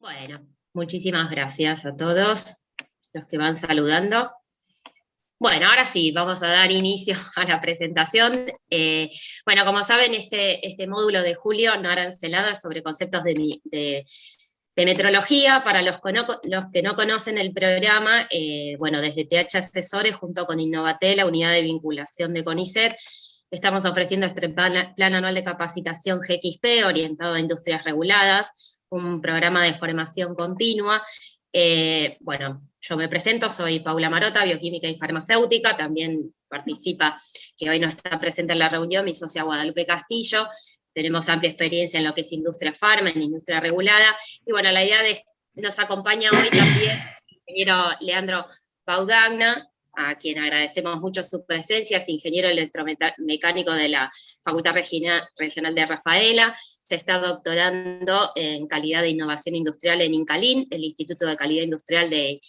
Bueno, muchísimas gracias a todos los que van saludando. Bueno, ahora sí, vamos a dar inicio a la presentación. Bueno, como saben, este módulo de Julio no arancelada es sobre conceptos de metrología. Para los que no conocen el programa, bueno, desde TH Asesores, junto con Innovatel, la unidad de vinculación de CONICET, estamos ofreciendo este plan anual de capacitación GXP orientado a industrias reguladas, un programa de formación continua. Bueno, yo me presento, soy Paula Marota, bioquímica y farmacéutica, también participa, que hoy no está presente en la reunión, mi socia Guadalupe Castillo. Tenemos amplia experiencia en lo que es industria farma, en industria regulada, y bueno, la idea nos acompaña hoy también el ingeniero Leandro Paudagna, a quien agradecemos mucho su presencia, es ingeniero electromecánico de la Facultad Regional de Rafaela, se está doctorando en calidad de innovación industrial en INCALIN, el Instituto de Calidad Industrial de,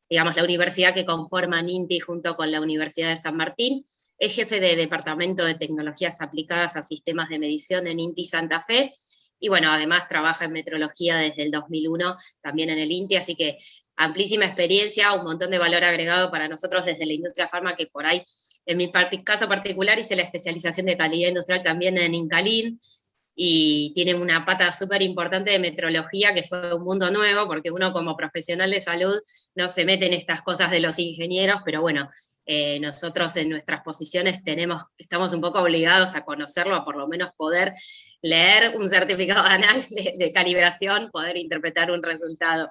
digamos, la universidad que conforma INTI junto con la Universidad de San Martín. Es jefe de Departamento de Tecnologías Aplicadas a Sistemas de Medición en INTI Santa Fe, y bueno, además trabaja en metrología desde el 2001, también en el INTI, así que amplísima experiencia, un montón de valor agregado para nosotros desde la industria farma, que por ahí, en mi caso particular, hice la especialización de calidad industrial también en INCALIN, y tiene una pata súper importante de metrología, que fue un mundo nuevo, porque uno como profesional de salud no se mete en estas cosas de los ingenieros, pero bueno, nosotros en nuestras posiciones estamos un poco obligados a conocerlo, a por lo menos poder leer un certificado anal de calibración, poder interpretar un resultado.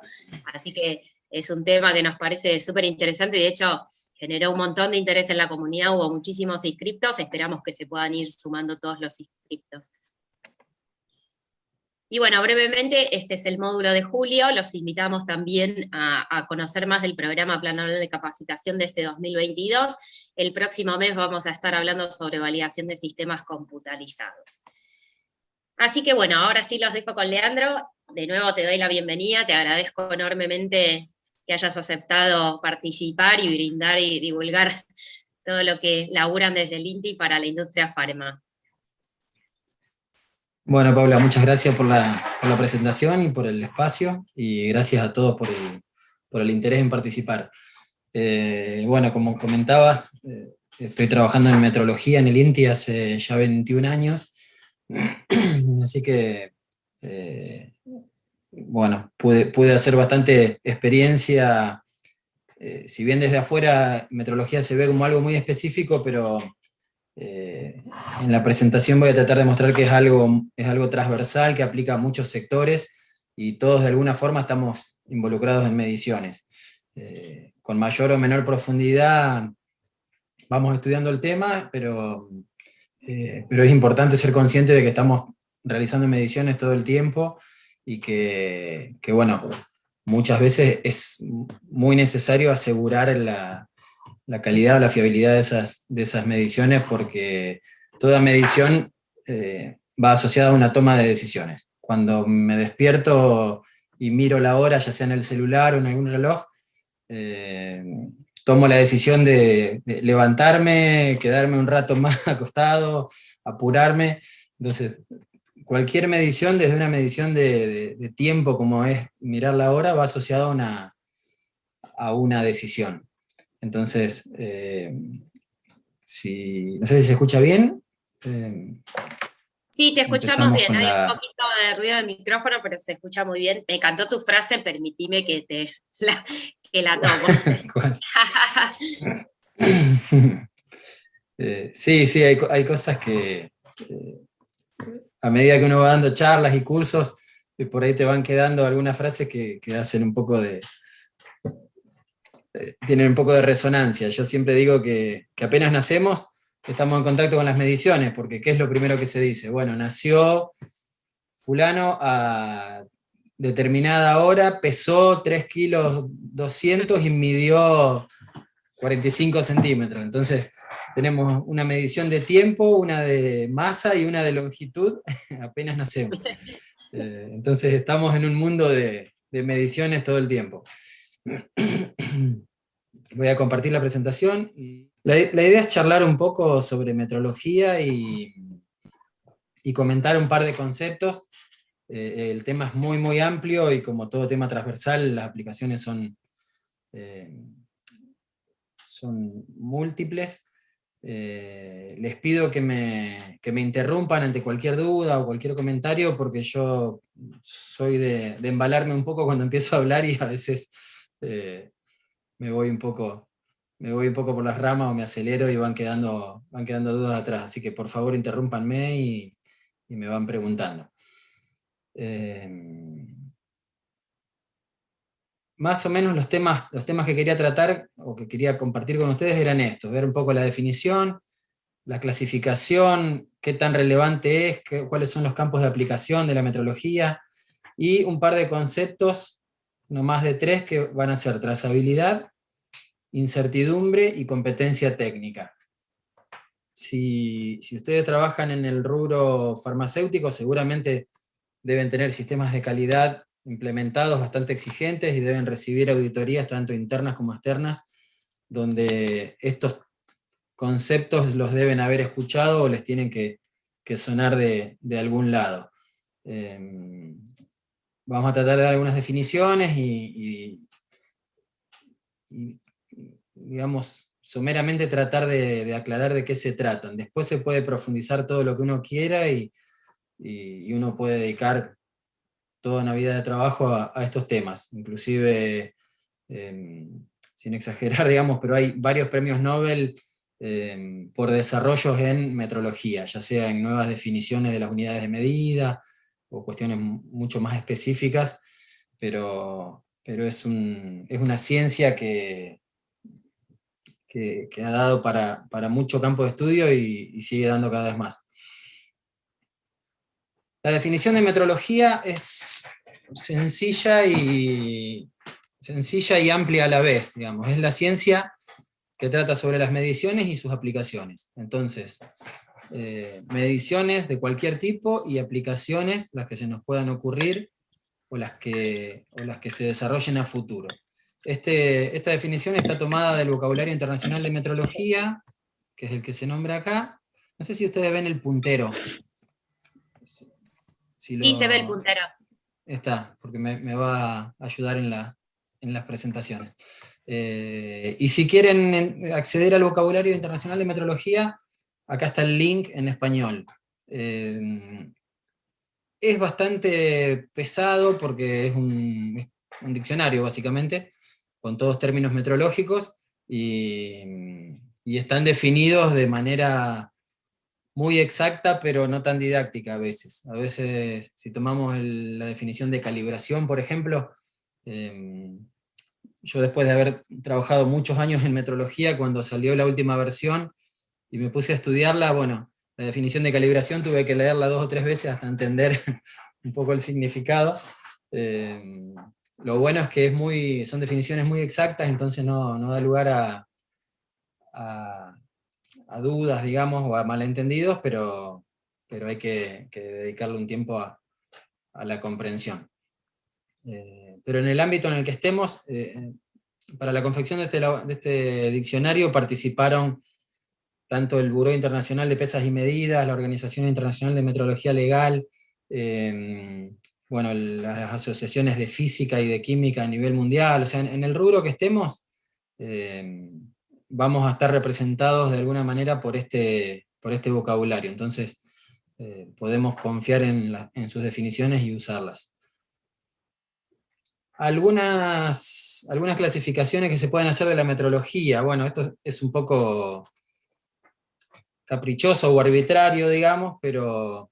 Así que es un tema que nos parece súper interesante, y de hecho generó un montón de interés en la comunidad, hubo muchísimos inscriptos, esperamos que se puedan ir sumando todos los inscriptos. Y bueno, brevemente, este es el módulo de Julio, los invitamos también a conocer más del programa Plan Anual de Capacitación de este 2022. El próximo mes vamos a estar hablando sobre validación de sistemas computarizados. Así que bueno, ahora sí los dejo con Leandro, de nuevo te doy la bienvenida, te agradezco enormemente que hayas aceptado participar y brindar y divulgar todo lo que laburan desde el INTI para la industria farma. Bueno, Paula, muchas gracias por la presentación y por el espacio, y gracias a todos por el interés en participar. Bueno, como comentabas, estoy trabajando en metrología en el INTI hace ya 21 años, así que, bueno, pude hacer bastante experiencia, si bien desde afuera metrología se ve como algo muy específico, pero en la presentación voy a tratar de mostrar que es algo transversal, que aplica a muchos sectores, y todos de alguna forma estamos involucrados en mediciones. Con mayor o menor profundidad vamos estudiando el tema, pero es importante ser consciente de que estamos realizando mediciones todo el tiempo, y que bueno, muchas veces es muy necesario asegurar la calidad o la fiabilidad de esas mediciones, porque toda medición va asociada a una toma de decisiones. Cuando me despierto y miro la hora, ya sea en el celular o en algún reloj, tomo la decisión de levantarme, quedarme un rato más acostado, apurarme. Entonces, cualquier medición, desde una medición de tiempo como es mirar la hora, va asociada a una decisión. Entonces, no sé si se escucha bien. Sí, te escuchamos bien, hay un poquito de ruido de micrófono, pero se escucha muy bien. Me encantó tu frase, permitime que la tomo. Sí, hay cosas que a medida que uno va dando charlas y cursos, por ahí te van quedando algunas frases que hacen un poco tienen un poco de resonancia. Yo siempre digo que apenas nacemos, estamos en contacto con las mediciones, porque ¿qué es lo primero que se dice? Bueno, nació fulano a determinada hora, pesó 3 kilos 200 y midió 45 centímetros. Entonces, tenemos una medición de tiempo, una de masa y una de longitud, apenas nacemos. Entonces, estamos en un mundo de mediciones todo el tiempo. Voy a compartir la presentación. La idea es charlar un poco sobre metrología y comentar un par de conceptos El tema es muy, muy amplio y como todo tema transversal, las aplicaciones son múltiples. Les pido que me interrumpan ante cualquier duda o cualquier comentario, porque yo soy de embalarme un poco cuando empiezo a hablar y a veces me voy un poco por las ramas o me acelero y van quedando dudas atrás. Así que por favor interrúmpanme y me van preguntando. Más o menos los temas que quería tratar o que quería compartir con ustedes eran estos: ver un poco la definición, la clasificación, qué tan relevante es, cuáles son los campos de aplicación de la metrología, y un par de conceptos, no más de 3, que van a ser trazabilidad, incertidumbre y competencia técnica. Si ustedes trabajan en el rubro farmacéutico, seguramente deben tener sistemas de calidad implementados bastante exigentes y deben recibir auditorías tanto internas como externas, donde estos conceptos los deben haber escuchado o les tienen que sonar de algún lado. Vamos a tratar de dar algunas definiciones y digamos, someramente tratar de aclarar de qué se tratan. Después se puede profundizar todo lo que uno quiera y uno puede dedicar toda una vida de trabajo a estos temas. Inclusive, sin exagerar, digamos, pero hay varios premios Nobel por desarrollos en metrología, ya sea en nuevas definiciones de las unidades de medida o cuestiones mucho más específicas, pero es una ciencia que ha dado para mucho campo de estudio y sigue dando cada vez más. La definición de metrología es sencilla y amplia a la vez, digamos. Es la ciencia que trata sobre las mediciones y sus aplicaciones. Entonces, mediciones de cualquier tipo y aplicaciones, las que se nos puedan ocurrir o las que se desarrollen a futuro. Esta definición está tomada del vocabulario internacional de metrología, que es el que se nombra acá. No sé si ustedes ven el puntero. Sí, se ve el puntero. Está, porque me va a ayudar en las presentaciones. Y si quieren acceder al vocabulario internacional de metrología, acá está el link en español. Es bastante pesado porque es un diccionario, básicamente, con todos términos metrológicos, y están definidos de manera muy exacta, pero no tan didáctica a veces. A veces, si tomamos la definición de calibración, por ejemplo, yo después de haber trabajado muchos años en metrología, cuando salió la última versión y me puse a estudiarla, bueno, la definición de calibración tuve que leerla 2 o 3 veces hasta entender un poco el significado. Lo bueno es que son definiciones muy exactas, entonces no da lugar a dudas, digamos, o a malentendidos, pero hay que dedicarle un tiempo a la comprensión. Pero en el ámbito en el que estemos, para la confección de este diccionario participaron tanto el Buró Internacional de Pesas y Medidas, la Organización Internacional de Metrología Legal, bueno, las asociaciones de física y de química a nivel mundial. O sea, en el rubro que estemos, vamos a estar representados de alguna manera por este vocabulario. Entonces, podemos confiar en sus definiciones y usarlas. Algunas clasificaciones que se pueden hacer de la metrología. Bueno, esto es un poco caprichoso o arbitrario, digamos, pero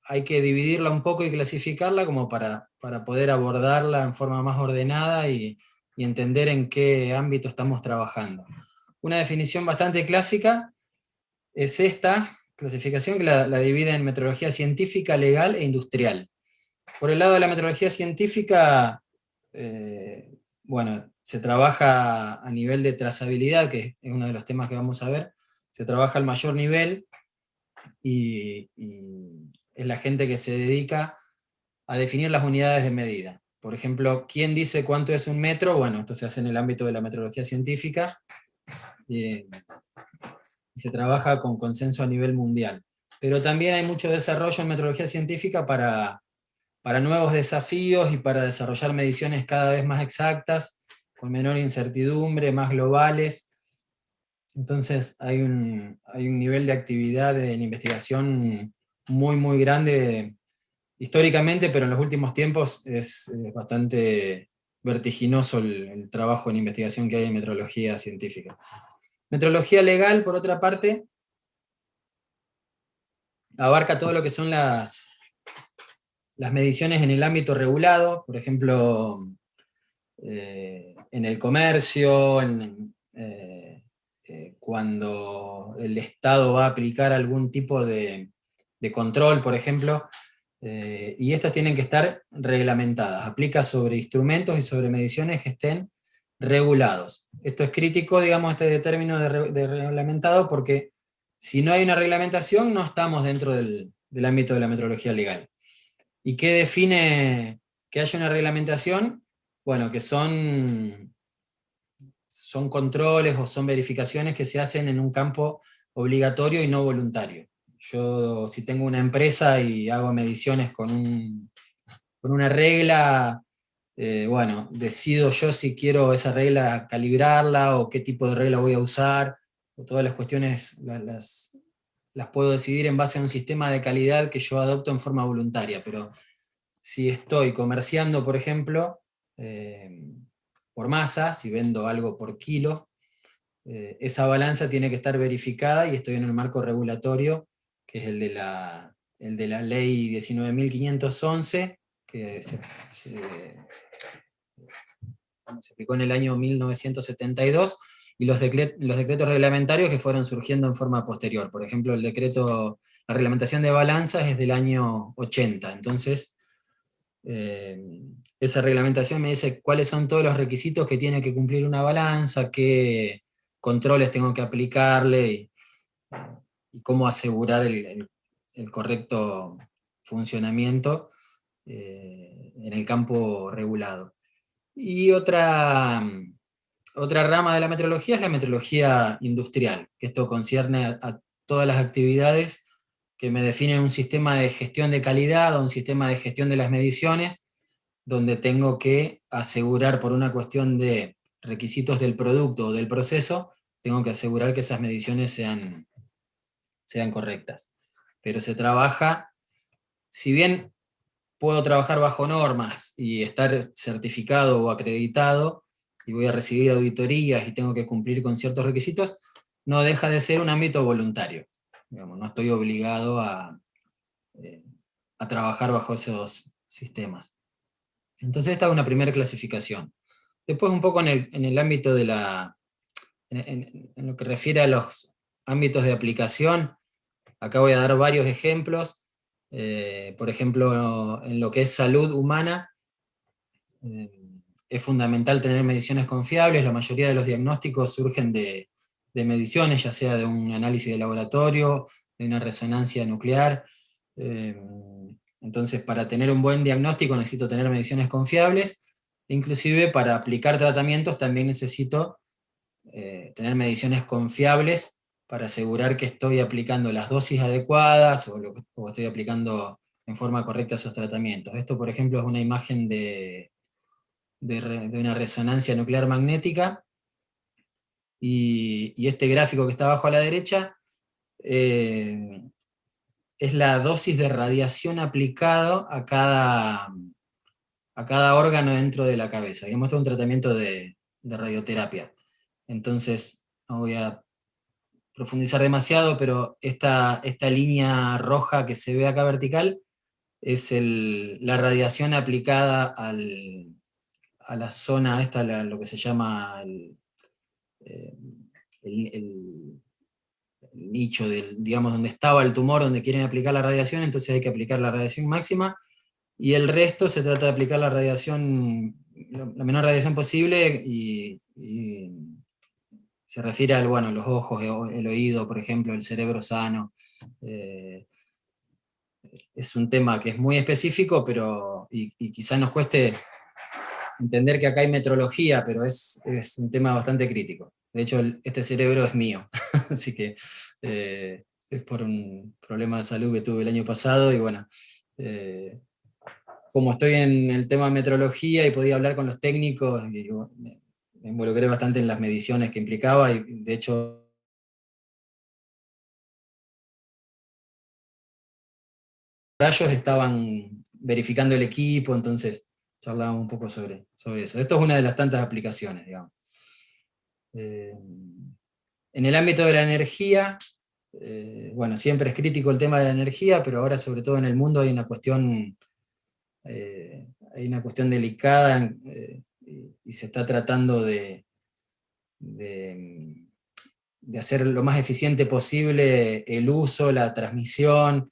hay que dividirla un poco y clasificarla como para poder abordarla en forma más ordenada y entender en qué ámbito estamos trabajando. Una definición bastante clásica es esta clasificación, que la divide en metrología científica, legal e industrial. Por el lado de la metrología científica, bueno, se trabaja a nivel de trazabilidad, que es uno de los temas que vamos a ver. Se trabaja al mayor nivel y es la gente que se dedica a definir las unidades de medida. Por ejemplo, ¿quién dice cuánto es un metro? Bueno, esto se hace en el ámbito de la metrología científica y se trabaja con consenso a nivel mundial. pero también hay mucho desarrollo en metrología científica para nuevos desafíos y para desarrollar mediciones cada vez más exactas, con menor incertidumbre, más globales. Entonces hay un nivel de actividad en investigación muy, muy grande históricamente, pero en los últimos tiempos es bastante vertiginoso el trabajo en investigación que hay en metrología científica. Metrología legal, por otra parte, abarca todo lo que son las mediciones en el ámbito regulado, por ejemplo, en el comercio, cuando el Estado va a aplicar algún tipo de control, por ejemplo, y estas tienen que estar reglamentadas. Aplica sobre instrumentos y sobre mediciones que estén regulados. Esto es crítico, digamos, este término de reglamentado, porque si no hay una reglamentación, no estamos dentro del ámbito de la metrología legal. ¿Y qué define que haya una reglamentación? Bueno, que son controles o son verificaciones que se hacen en un campo obligatorio y no voluntario. Yo, si tengo una empresa y hago mediciones con una regla, bueno, decido yo si quiero esa regla calibrarla o qué tipo de regla voy a usar, o todas las cuestiones las puedo decidir en base a un sistema de calidad que yo adopto en forma voluntaria, pero si estoy comerciando, por ejemplo, por masa, si vendo algo por kilo, esa balanza tiene que estar verificada y estoy en el marco regulatorio, que es el de la ley 19.511, que se aplicó en el año 1972, y los decretos reglamentarios que fueron surgiendo en forma posterior. Por ejemplo, la reglamentación de balanzas es del año 80, entonces esa reglamentación me dice cuáles son todos los requisitos que tiene que cumplir una balanza, qué controles tengo que aplicarle y cómo asegurar el correcto funcionamiento en el campo regulado. Y otra rama de la metrología es la metrología industrial, que esto concierne a todas las actividades que me definen un sistema de gestión de calidad o un sistema de gestión de las mediciones, donde tengo que asegurar, por una cuestión de requisitos del producto o del proceso, tengo que asegurar que esas mediciones sean correctas. Pero se trabaja, si bien puedo trabajar bajo normas y estar certificado o acreditado, y voy a recibir auditorías y tengo que cumplir con ciertos requisitos, no deja de ser un ámbito voluntario. Digamos, no estoy obligado a trabajar bajo esos sistemas. Entonces esta es una primera clasificación. Después un poco en el ámbito de en lo que refiere a los ámbitos de aplicación, acá voy a dar varios ejemplos. Por ejemplo, en lo que es salud humana, es fundamental tener mediciones confiables. La mayoría de los diagnósticos surgen de mediciones, ya sea de un análisis de laboratorio, de una resonancia nuclear. Entonces, para tener un buen diagnóstico necesito tener mediciones confiables. Inclusive para aplicar tratamientos también necesito tener mediciones confiables para asegurar que estoy aplicando las dosis adecuadas o estoy aplicando en forma correcta esos tratamientos. Esto, por ejemplo, es una imagen de una resonancia nuclear magnética, y este gráfico que está abajo a la derecha es la dosis de radiación aplicado a cada órgano dentro de la cabeza. Digamos, esto es un tratamiento de radioterapia. Entonces, no voy a profundizar demasiado, pero esta línea roja que se ve acá vertical es la radiación aplicada a la zona esta, lo que se llama el nicho digamos, donde estaba el tumor, donde quieren aplicar la radiación. Entonces hay que aplicar la radiación máxima, y el resto se trata de aplicar la menor radiación posible, y se refiere a los ojos, el oído, por ejemplo, el cerebro sano. Es un tema que es muy específico, y quizás nos cueste entender que acá hay metrología, pero es un tema bastante crítico. De hecho, este cerebro es mío, así que es por un problema de salud que tuve el año pasado, y bueno, como estoy en el tema de metrología y podía hablar con los técnicos, y bueno, me involucré bastante en las mediciones que implicaba, y de hecho rayos estaban verificando el equipo, entonces charlábamos un poco sobre eso. Esto es una de las tantas aplicaciones, digamos. En el ámbito de la energía, bueno, siempre es crítico el tema de la energía, pero ahora sobre todo en el mundo hay una cuestión delicada, y se está tratando de, de hacer lo más eficiente posible el uso, la transmisión,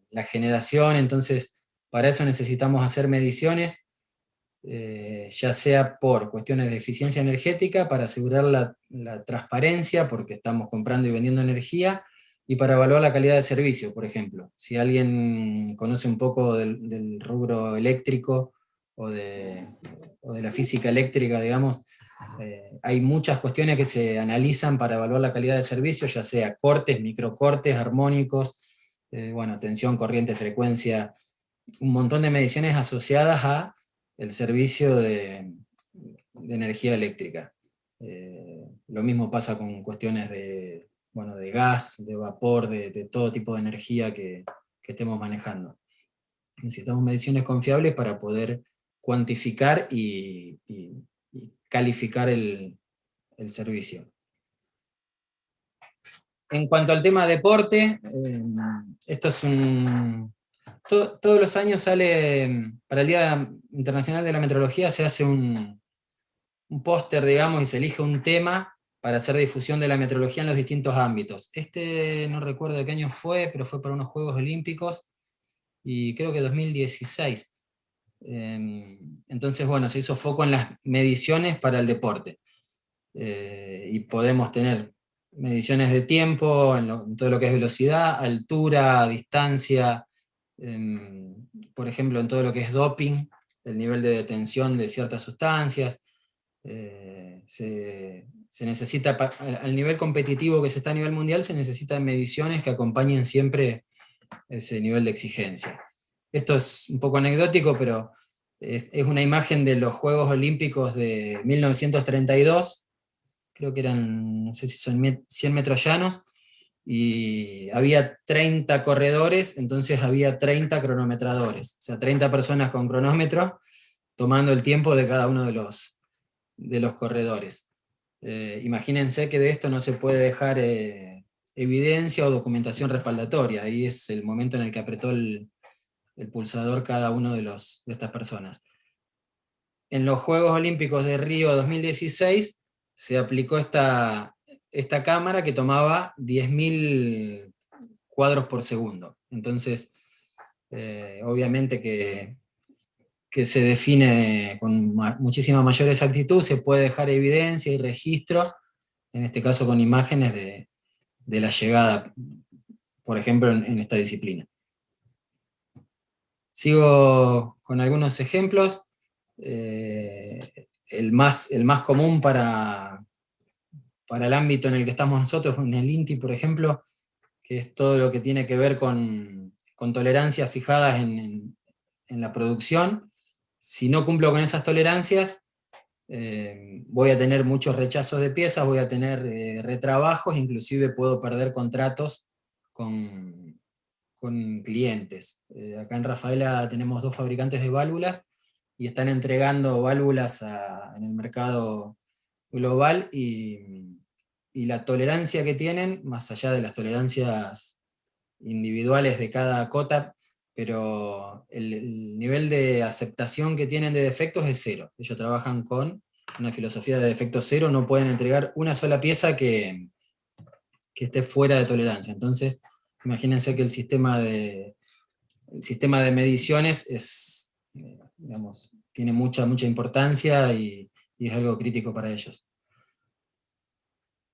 la generación. Entonces para eso necesitamos hacer mediciones, ya sea por cuestiones de eficiencia energética, para asegurar la transparencia, porque estamos comprando y vendiendo energía, y para evaluar la calidad de servicio, por ejemplo. Si alguien conoce un poco del rubro eléctrico o de la física eléctrica, digamos, hay muchas cuestiones que se analizan para evaluar la calidad de servicio, ya sea cortes, microcortes, armónicos, bueno, tensión, corriente, frecuencia, un montón de mediciones asociadas a el servicio de energía eléctrica. Lo mismo pasa con cuestiones bueno, de gas, de vapor, de todo tipo de energía que estemos manejando. Necesitamos mediciones confiables para poder cuantificar y calificar el servicio. En cuanto al tema deporte, esto es todos los años sale, para el Día Internacional de la Metrología, se hace un póster, digamos, y se elige un tema para hacer difusión de la metrología en los distintos ámbitos. No recuerdo de qué año fue, pero fue para unos Juegos Olímpicos, y creo que 2016. Entonces, bueno, se hizo foco en las mediciones para el deporte. Y podemos tener mediciones de tiempo, en todo lo que es velocidad, altura, distancia, por ejemplo, en todo lo que es doping, el nivel de detención de ciertas sustancias. Se necesita, al nivel competitivo que se está a nivel mundial, se necesitan mediciones que acompañen siempre ese nivel de exigencia. Esto es un poco anecdótico, pero es una imagen de los Juegos Olímpicos de 1932, creo que eran, no sé si son 100 metros llanos, y había 30 corredores, entonces había 30 cronometradores, o sea, 30 personas con cronómetro tomando el tiempo de cada uno de los corredores. Imagínense que de esto no se puede dejar evidencia o documentación respaldatoria, ahí es el momento en el que apretó el pulsador cada uno de estas personas. En los Juegos Olímpicos de Río 2016 se aplicó esta cámara que tomaba 10.000 cuadros por segundo. Entonces, obviamente que se define con muchísima mayor exactitud, se puede dejar evidencia y registro, en este caso con imágenes de la llegada, por ejemplo, en esta disciplina. Sigo con algunos ejemplos. El más común para el ámbito en el que estamos nosotros, en el INTI, por ejemplo, que es todo lo que tiene que ver con tolerancias fijadas en la producción. Si no cumplo con esas tolerancias, voy a tener muchos rechazos de piezas, voy a tener retrabajos, inclusive puedo perder contratos con clientes. Acá en Rafaela tenemos 2 fabricantes de válvulas y están entregando válvulas en el mercado global, y la tolerancia que tienen, más allá de las tolerancias individuales de cada cota, pero el nivel de aceptación que tienen de defectos es 0. Ellos trabajan con una filosofía de defecto 0, no pueden entregar una sola pieza que esté fuera de tolerancia. Entonces, imagínense que el sistema de mediciones digamos, tiene mucha importancia, y es algo crítico para ellos.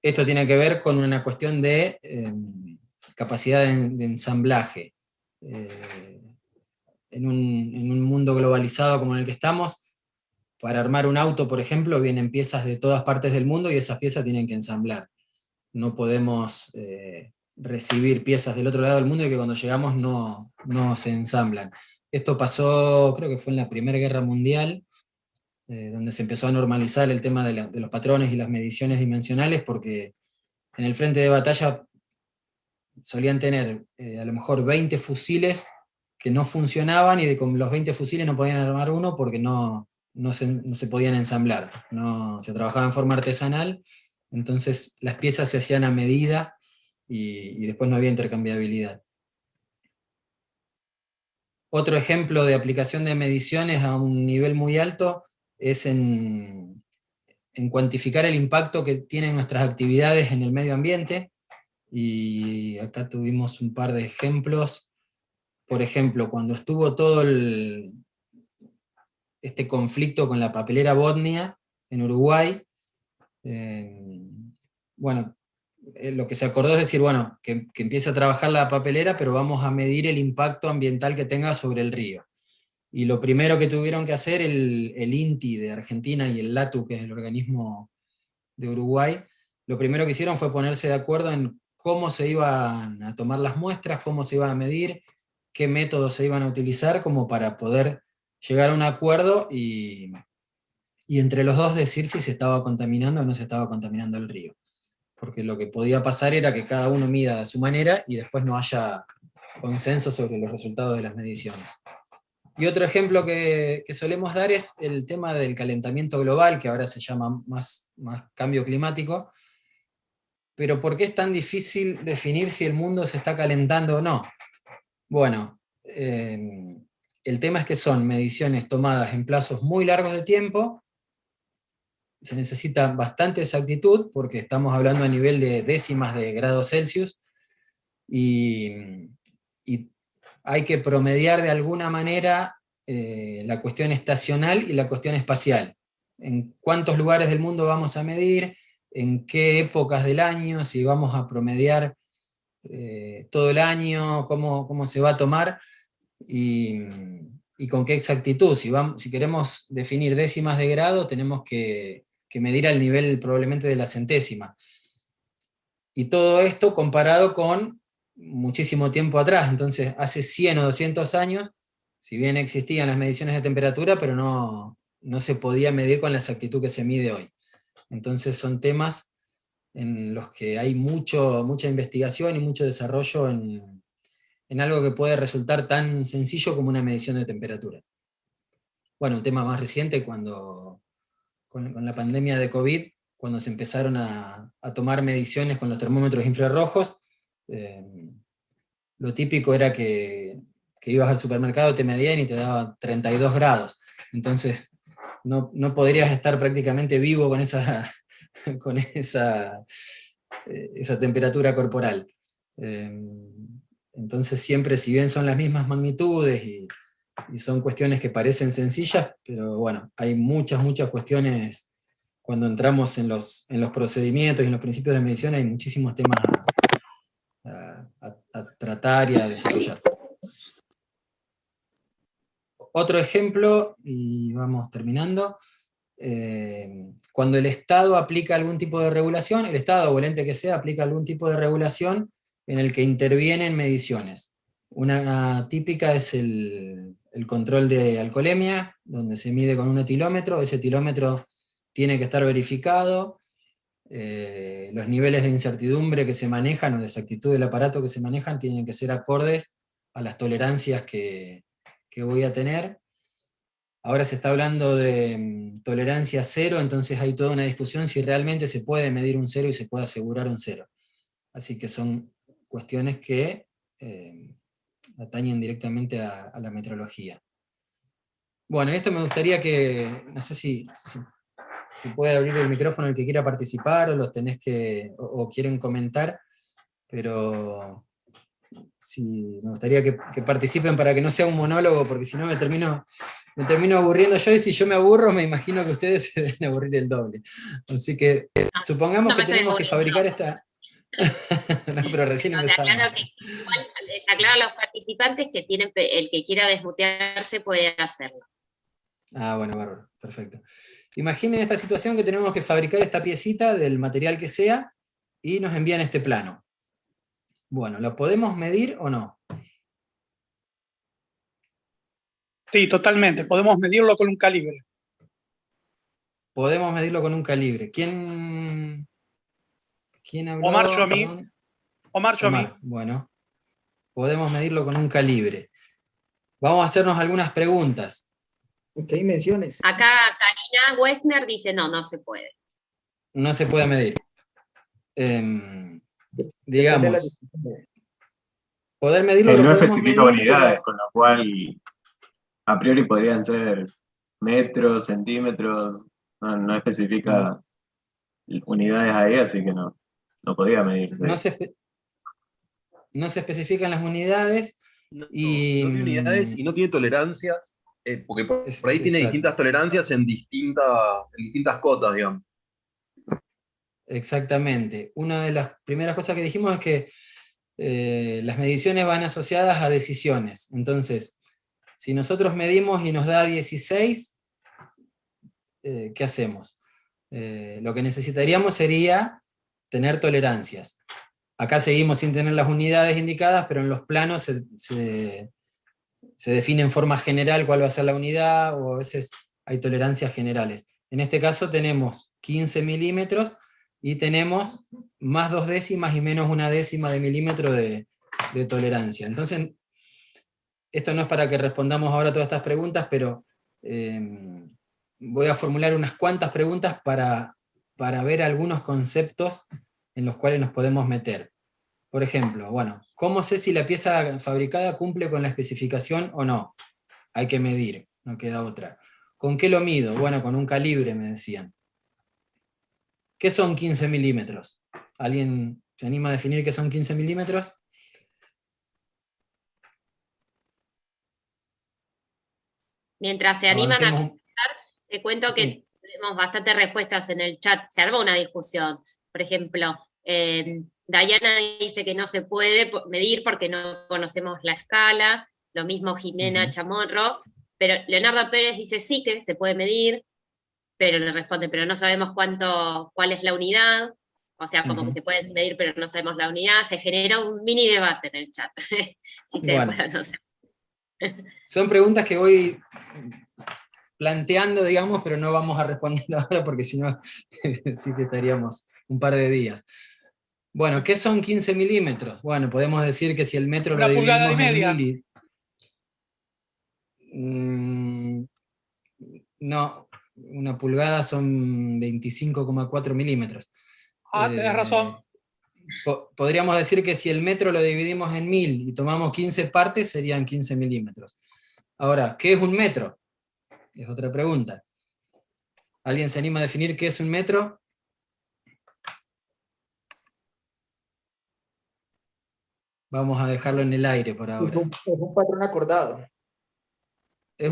Esto tiene que ver con una cuestión de capacidad de ensamblaje. En un mundo globalizado como en el que estamos, para armar un auto, por ejemplo, vienen piezas de todas partes del mundo y esas piezas tienen que ensamblar. No podemos recibir piezas del otro lado del mundo y que cuando llegamos no se ensamblan. Esto pasó, creo que fue en la Primera Guerra Mundial, donde se empezó a normalizar el tema de los patrones y las mediciones dimensionales, porque en el frente de batalla solían tener a lo mejor 20 fusiles que no funcionaban, y con los 20 fusiles no podían armar uno porque no se podían ensamblar, se trabajaba en forma artesanal, entonces las piezas se hacían a medida y después no había intercambiabilidad. Otro ejemplo de aplicación de mediciones a un nivel muy alto es en cuantificar el impacto que tienen nuestras actividades en el medio ambiente, y acá tuvimos un par de ejemplos. Por ejemplo, cuando estuvo todo este conflicto con la papelera Botnia en Uruguay, bueno, lo que se acordó es decir, bueno, que empiece a trabajar la papelera, pero vamos a medir el impacto ambiental que tenga sobre el río. Y lo primero que tuvieron que hacer el INTI de Argentina y el LATU, que es el organismo de Uruguay, lo primero que hicieron fue ponerse de acuerdo en cómo se iban a tomar las muestras, cómo se iban a medir, qué métodos se iban a utilizar, como para poder llegar a un acuerdo y entre los dos decir si se estaba contaminando o no se estaba contaminando el río. Porque lo que podía pasar era que cada uno mida a su manera y después no haya consenso sobre los resultados de las mediciones. Y otro ejemplo que solemos dar es el tema del calentamiento global, que ahora se llama más cambio climático. Pero ¿por qué es tan difícil definir si el mundo se está calentando o no? Bueno, el tema es que son mediciones tomadas en plazos muy largos de tiempo, se necesita bastante exactitud, porque estamos hablando a nivel de décimas de grados Celsius, y hay que promediar de alguna manera la cuestión estacional y la cuestión espacial. En cuántos lugares del mundo vamos a medir, en qué épocas del año, si vamos a promediar todo el año, cómo se va a tomar, y con qué exactitud. Si queremos definir décimas de grado, tenemos que medir al nivel probablemente de la centésima. Y todo esto comparado con muchísimo tiempo atrás, entonces hace 100 o 200 años, si bien existían las mediciones de temperatura, pero no se podía medir con la exactitud que se mide hoy. Entonces son temas en los que hay mucha investigación y mucho desarrollo en algo que puede resultar tan sencillo como una medición de temperatura. Bueno, un tema más reciente, con la pandemia de COVID, cuando se empezaron a tomar mediciones con los termómetros infrarrojos, lo típico era que ibas al supermercado, te medían y te daba 32 grados. Entonces no podrías estar prácticamente vivo con esa temperatura corporal. Entonces siempre, si bien son las mismas magnitudes y son cuestiones que parecen sencillas, pero bueno, hay muchas cuestiones. Cuando entramos en los procedimientos y en los principios de medición, hay muchísimos temas a tratar y a desarrollar. Otro ejemplo, y vamos terminando, cuando el Estado aplica algún tipo de regulación, el Estado o el ente que sea aplica algún tipo de regulación en el que intervienen mediciones. Una típica es el control de alcoholemia, donde se mide con un etilómetro. Ese etilómetro tiene que estar verificado, los niveles de incertidumbre que se manejan o de exactitud del aparato que se manejan tienen que ser acordes a las tolerancias que voy a tener. Ahora se está hablando de tolerancia cero, entonces hay toda una discusión si realmente se puede medir un cero y se puede asegurar un cero. Así que son cuestiones que atañen directamente a la metrología. Bueno, esto me gustaría que, no sé si puede abrir el micrófono el que quiera participar, o los tenés o quieren comentar, pero sí, me gustaría que participen para que no sea un monólogo, porque si no me termino aburriendo yo, y si yo me aburro, me imagino que ustedes se deben aburrir el doble. Así que supongamos que tenemos que fabricar esta... No, pero recién empezamos. Aclaro a los participantes que el que quiera desmutearse puede hacerlo. Ah, bueno, bárbaro, perfecto. Imaginen esta situación, que tenemos que fabricar esta piecita del material que sea, y nos envían este plano. Bueno, ¿lo podemos medir o no? Sí, totalmente. Podemos medirlo con un calibre. Podemos medirlo con un calibre. ¿Quién habló? Omar, yo a mí. Perdón. Omar, yo a mí. Omar, bueno, podemos medirlo con un calibre. Vamos a hacernos algunas preguntas. ¿Qué dimensiones? Acá Karina Wexner dice, no, no se puede. No se puede medir. Digamos, poder medirlo No lo podemos especifica medir, unidades, pero con lo cual a priori podrían ser metros, centímetros, no especifica unidades ahí, así que no podía medirse. no se especifican las unidades. No Y, tiene unidades y no tiene tolerancias, porque por ahí tiene exacto. distintas tolerancias en distintas cotas, digamos. Exactamente. Una de las primeras cosas que dijimos es que las mediciones van asociadas a decisiones. Entonces, si nosotros medimos y nos da 16, ¿qué hacemos? Lo que necesitaríamos sería tener tolerancias. Acá seguimos sin tener las unidades indicadas, pero en los planos se define en forma general cuál va a ser la unidad, o a veces hay tolerancias generales. En este caso tenemos 15 milímetros, y tenemos más 2 décimas y menos 1 décima de milímetro de tolerancia. Entonces, esto no es para que respondamos ahora todas estas preguntas, pero voy a formular unas cuantas preguntas para ver algunos conceptos en los cuales nos podemos meter. Por ejemplo, bueno, ¿cómo sé si la pieza fabricada cumple con la especificación o no? Hay que medir, no queda otra. ¿Con qué lo mido? Bueno, con un calibre, me decían. ¿Qué son 15 milímetros? ¿Alguien se anima a definir qué son 15 milímetros? Mientras se animan a Avancemos. contestar, te cuento Sí. que tenemos bastantes respuestas en el chat. Se armó una discusión. Por ejemplo, Dayana dice que no se puede medir porque no conocemos la escala. Lo mismo Jimena Chamorro. Pero Leonardo Pérez dice sí que se puede medir, pero le responde, pero no sabemos cuál es la unidad. O sea, como que se puede medir, pero no sabemos la unidad. Se generó un mini debate en el chat. Si se Bueno. puede, no sé. Son preguntas que voy planteando, digamos, pero no vamos a responder ahora porque si no, sí que estaríamos un par de días. Bueno, ¿qué son 15 milímetros? Bueno, podemos decir que si el metro lo Una pulgada dividimos y en media. mil no, una pulgada son 25,4 milímetros. Tenés razón. Podríamos decir que si el metro lo dividimos en 1000 y tomamos 15 partes, serían 15 milímetros. Ahora, ¿qué es un metro? Es otra pregunta. ¿Alguien se anima a definir qué es un metro? Vamos a dejarlo en el aire por ahora. Es un patrón acordado. Es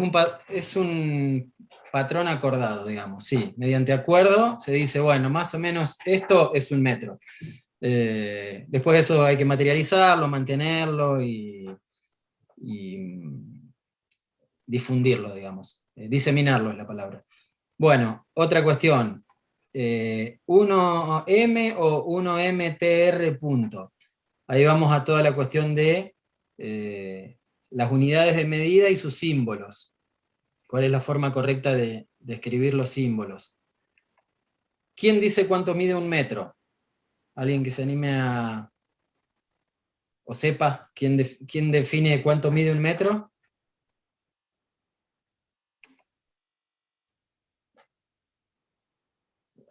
un patrón acordado, digamos, sí. Mediante acuerdo se dice, bueno, más o menos esto es un metro. Después eso hay que materializarlo, mantenerlo y difundirlo, digamos. Diseminarlo es la palabra. Bueno, otra cuestión. 1M o 1MTR punto. Ahí vamos a toda la cuestión de las unidades de medida y sus símbolos. ¿Cuál es la forma correcta de escribir los símbolos? ¿Quién dice cuánto mide un metro? ¿Alguien que se anime a... o sepa quién define cuánto mide un metro?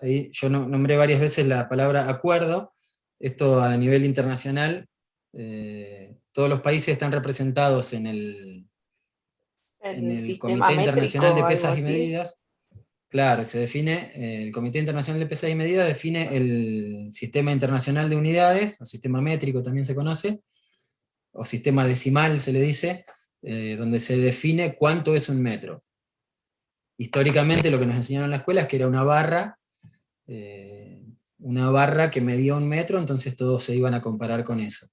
Ahí yo nombré varias veces la palabra acuerdo. Esto a nivel internacional, todos los países están representados en el sistema Comité Internacional de métrico, Pesas algo y así. Medidas. Claro, se define, el Comité Internacional de Pesas y Medidas define el Sistema Internacional de Unidades, o sistema métrico también se conoce, o sistema decimal se le dice, donde se define cuánto es un metro. Históricamente lo que nos enseñaron en la escuela es que era una barra que medía un metro, entonces todos se iban a comparar con eso.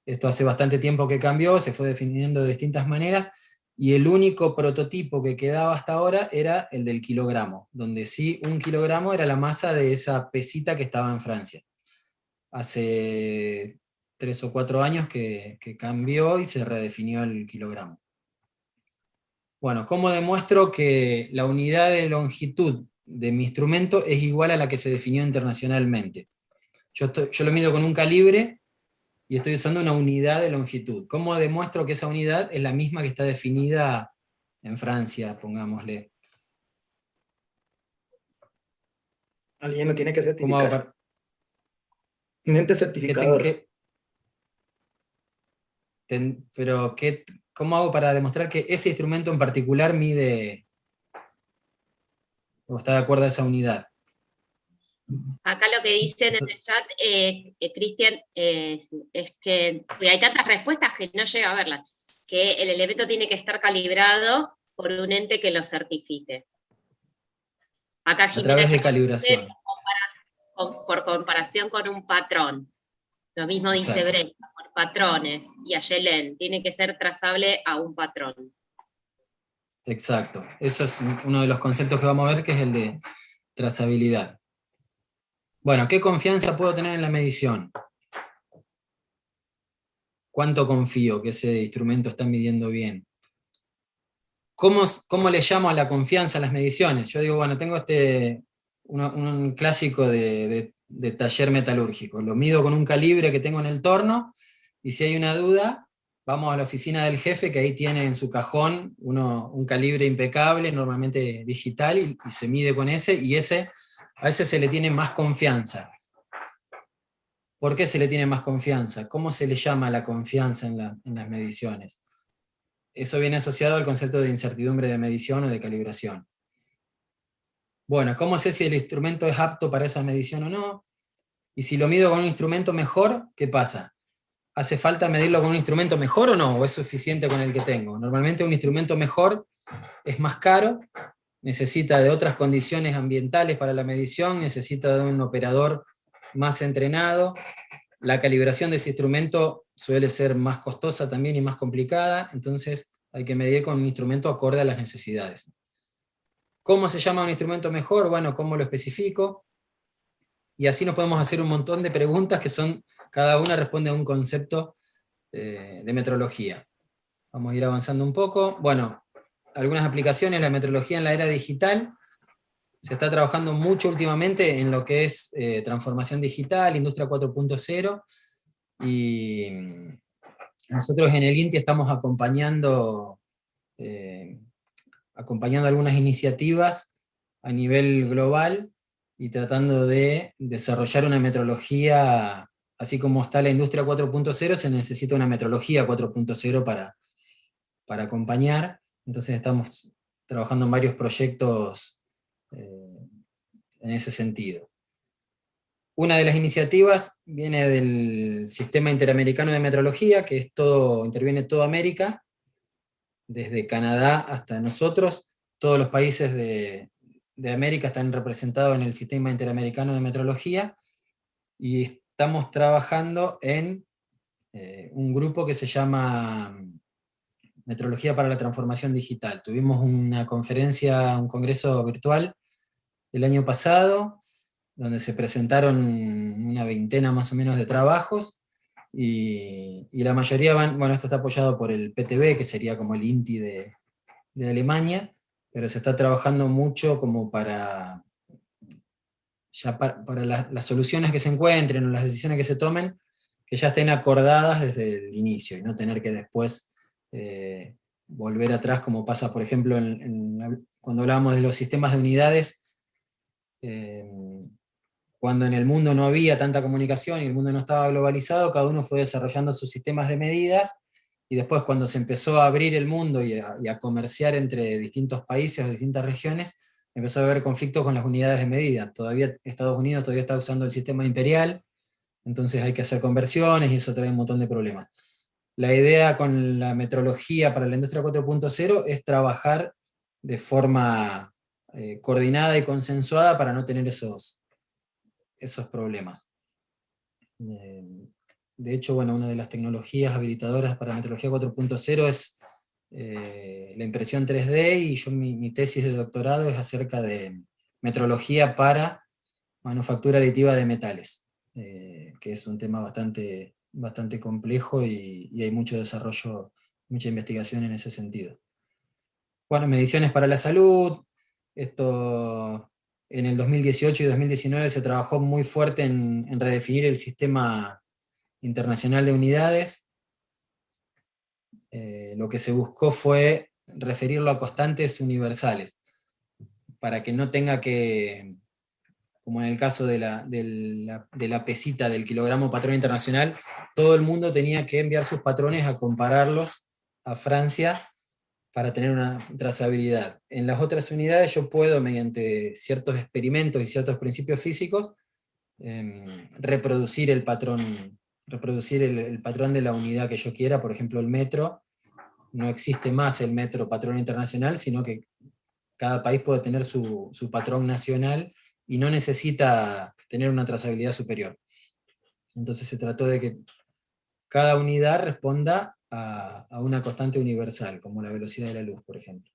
Esto hace bastante tiempo que cambió, se fue definiendo de distintas maneras, y el único prototipo que quedaba hasta ahora era el del kilogramo, donde sí, 1 kilogramo era la masa de esa pesita que estaba en Francia. Hace 3 o 4 años que cambió y se redefinió el kilogramo. Bueno, ¿cómo demuestro que la unidad de longitud de mi instrumento es igual a la que se definió internacionalmente? Yo lo mido con un calibre y estoy usando una unidad de longitud. ¿Cómo demuestro que esa unidad es la misma que está definida en Francia, pongámosle? Alguien lo tiene que ¿Cómo hago certificar. Un ente certificador. ¿Cómo hago para demostrar que ese instrumento en particular mide o está de acuerdo a esa unidad? Acá lo que dicen en el chat, Cristian, es que hay tantas respuestas que no llega a verlas, que el elemento tiene que estar calibrado por un ente que lo certifique. Acá A Jimena través de Chacón calibración. dice, por comparación con un patrón. Lo mismo dice Exacto. Brecha, por patrones. Y Ayelen, tiene que ser trazable a un patrón. Exacto. Eso es uno de los conceptos que vamos a ver, que es el de trazabilidad. Bueno, ¿qué confianza puedo tener en la medición? ¿Cuánto confío que ese instrumento está midiendo bien? ¿Cómo le llamo a la confianza a las mediciones? Yo digo, bueno, tengo un clásico de taller metalúrgico. Lo mido con un calibre que tengo en el torno, y si hay una duda, vamos a la oficina del jefe, que ahí tiene en su cajón un calibre impecable, normalmente digital, y se mide con ese, y a ese se le tiene más confianza. ¿Por qué se le tiene más confianza? ¿Cómo se le llama la confianza en las mediciones? Eso viene asociado al concepto de incertidumbre de medición o de calibración. Bueno, ¿cómo sé si el instrumento es apto para esa medición o no? Y si lo mido con un instrumento mejor, ¿qué pasa? ¿Hace falta medirlo con un instrumento mejor o no? ¿O es suficiente con el que tengo? Normalmente un instrumento mejor es más caro, necesita de otras condiciones ambientales para la medición, necesita de un operador más entrenado. La calibración de ese instrumento suele ser más costosa también y más complicada, entonces hay que medir con un instrumento acorde a las necesidades. ¿Cómo se llama un instrumento mejor? Bueno, ¿cómo lo especifico? Y así nos podemos hacer un montón de preguntas cada una responde a un concepto de metrología. Vamos a ir avanzando un poco. Bueno, algunas aplicaciones, la metrología en la era digital. Se está trabajando mucho últimamente en lo que es transformación digital, industria 4.0, y nosotros en el INTI estamos acompañando algunas iniciativas a nivel global y tratando de desarrollar una metrología, así como está la industria 4.0, se necesita una metrología 4.0 para acompañar. Entonces estamos trabajando en varios proyectos en ese sentido. Una de las iniciativas viene del Sistema Interamericano de Metrología, que interviene toda América, desde Canadá hasta nosotros. Todos los países de América están representados en el Sistema Interamericano de Metrología, y estamos trabajando en un grupo que se llama Metrología para la Transformación Digital. Tuvimos una conferencia, un congreso virtual el año pasado, donde se presentaron una veintena más o menos de trabajos, y la mayoría esto está apoyado por el PTB, que sería como el INTI de Alemania, pero se está trabajando mucho como para las soluciones que se encuentren o las decisiones que se tomen, que ya estén acordadas desde el inicio, y no tener que después volver atrás, como pasa, por ejemplo, cuando hablábamos de los sistemas de unidades, cuando en el mundo no había tanta comunicación y el mundo no estaba globalizado, cada uno fue desarrollando sus sistemas de medidas, y después cuando se empezó a abrir el mundo y a comerciar entre distintos países o distintas regiones, empezó a haber conflictos con las unidades de medida. Todavía Estados Unidos todavía está usando el sistema imperial, entonces hay que hacer conversiones y eso trae un montón de problemas. La idea con la metrología para la industria 4.0 es trabajar de forma coordinada y consensuada para no tener esos problemas. De hecho, una de las tecnologías habilitadoras para metrología 4.0 es la impresión 3D, y mi tesis de doctorado es acerca de metrología para manufactura aditiva de metales, que es un tema bastante bastante complejo y hay mucho desarrollo, mucha investigación en ese sentido. Bueno, mediciones para la salud, esto en el 2018 y 2019 se trabajó muy fuerte en redefinir el sistema internacional de unidades. Lo que se buscó fue referirlo a constantes universales, para que no tenga que, como en el caso de la pesita del kilogramo patrón internacional, todo el mundo tenía que enviar sus patrones a compararlos a Francia para tener una trazabilidad. En las otras unidades yo puedo, mediante ciertos experimentos y ciertos principios físicos, reproducir el patrón, el patrón de la unidad que yo quiera. Por ejemplo, el metro, no existe más el metro patrón internacional, sino que cada país puede tener su patrón nacional y no necesita tener una trazabilidad superior. Entonces se trató de que cada unidad responda a una constante universal, como la velocidad de la luz, por ejemplo.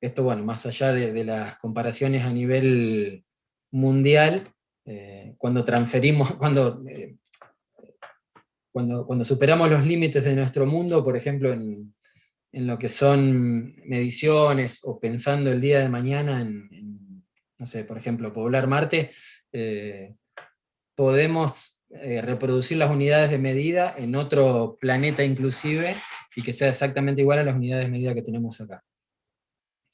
Esto, bueno, más allá de las comparaciones a nivel mundial, cuando transferimos, cuando superamos los límites de nuestro mundo, por ejemplo, en lo que son mediciones, o pensando el día de mañana no sé, por ejemplo, poblar Marte, podemos reproducir las unidades de medida en otro planeta inclusive, y que sea exactamente igual a las unidades de medida que tenemos acá.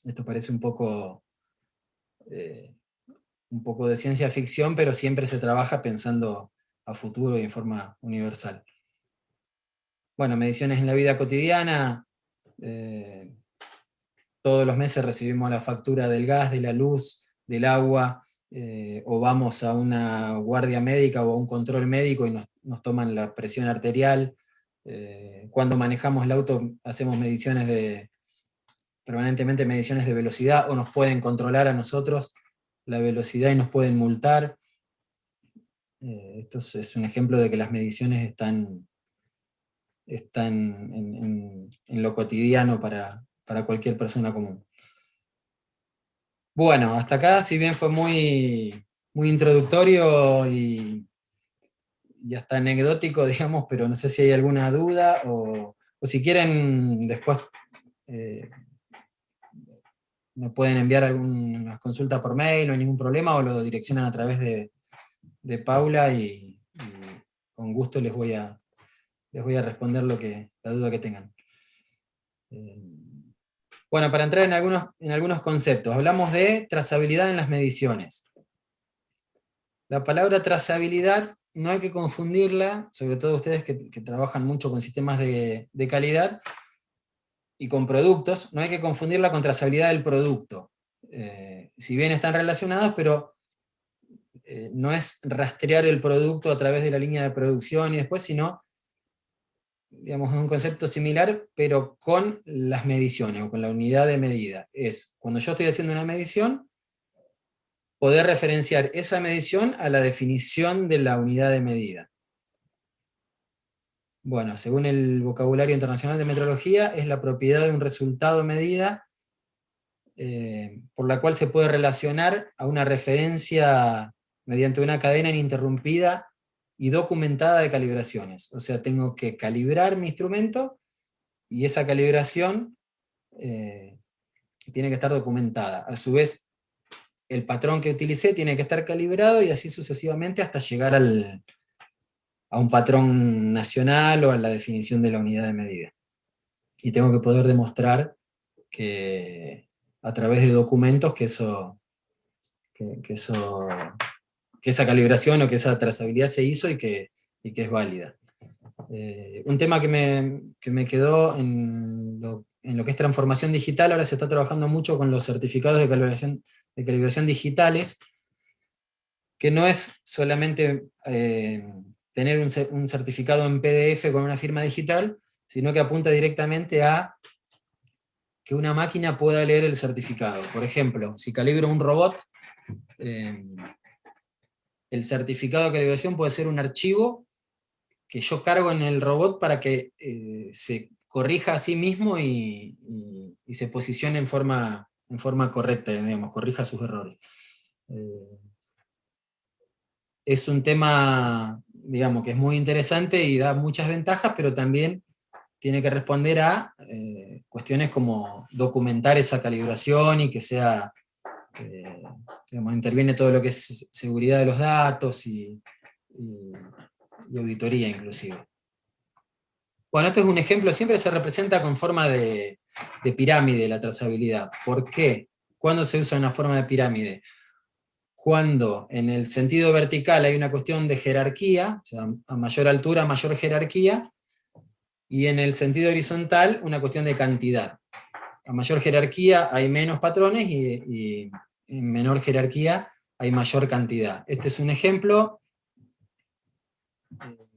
Esto parece un poco de ciencia ficción, pero siempre se trabaja pensando a futuro y en forma universal. Bueno, mediciones en la vida cotidiana. Todos los meses recibimos la factura del gas, de la luz, del agua, o vamos a una guardia médica o a un control médico y nos toman la presión arterial. Cuando manejamos el auto hacemos permanentemente mediciones de velocidad, o nos pueden controlar a nosotros la velocidad y nos pueden multar. Esto es un ejemplo de que las mediciones están en lo cotidiano para cualquier persona común. Bueno, hasta acá, si bien fue muy introductorio y hasta anecdótico, digamos, pero no sé si hay alguna duda, o si quieren después me pueden enviar algunas consultas por mail, no hay ningún problema, o lo direccionan a través de Paula, y con gusto les voy a responder la duda que tengan. Bueno, para entrar en algunos conceptos, hablamos de trazabilidad en las mediciones. La palabra trazabilidad no hay que confundirla, sobre todo ustedes que trabajan mucho con sistemas de calidad y con productos, no hay que confundirla con trazabilidad del producto. Si bien están relacionados, pero no es rastrear el producto a través de la línea de producción y después, sino, digamos, es un concepto similar, pero con las mediciones, o con la unidad de medida. Es, cuando yo estoy haciendo una medición, poder referenciar esa medición a la definición de la unidad de medida. Bueno, según el vocabulario internacional de metrología, es la propiedad de un resultado medida por la cual se puede relacionar a una referencia mediante una cadena ininterrumpida y documentada de calibraciones. O sea, tengo que calibrar mi instrumento, y esa calibración tiene que estar documentada. A su vez, el patrón que utilicé tiene que estar calibrado, y así sucesivamente hasta llegar a un patrón nacional o a la definición de la unidad de medida. Y tengo que poder demostrar que a través de documentos que esa calibración o que esa trazabilidad se hizo y que es válida. Un tema que me quedó en lo que es transformación digital, ahora se está trabajando mucho con los certificados de calibración digitales, que no es solamente tener un certificado en PDF con una firma digital, sino que apunta directamente a que una máquina pueda leer el certificado. Por ejemplo, si calibro un robot, el certificado de calibración puede ser un archivo que yo cargo en el robot para que se corrija a sí mismo y se posicione en forma correcta, digamos, corrija sus errores. es un tema, digamos, que es muy interesante y da muchas ventajas, pero también tiene que responder a cuestiones como documentar esa calibración y que sea, digamos, interviene todo lo que es seguridad de los datos y auditoría inclusive. Bueno, este es un ejemplo, siempre se representa con forma de pirámide la trazabilidad. ¿Por qué? ¿Cuándo se usa una forma de pirámide? Cuando en el sentido vertical hay una cuestión de jerarquía, o sea, a mayor altura, mayor jerarquía, y en el sentido horizontal una cuestión de cantidad. A mayor jerarquía hay menos patrones y en menor jerarquía hay mayor cantidad. Este es un ejemplo,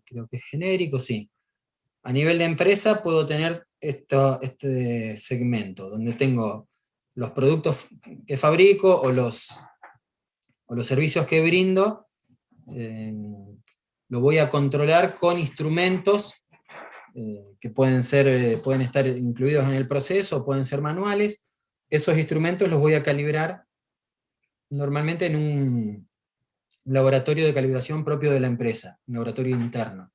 creo que es genérico, sí. A nivel de empresa puedo tener este segmento, donde tengo los productos que fabrico o los servicios que brindo, lo voy a controlar con instrumentos que pueden estar incluidos en el proceso, pueden ser manuales. Esos instrumentos los voy a calibrar normalmente en un laboratorio de calibración propio de la empresa, un laboratorio interno,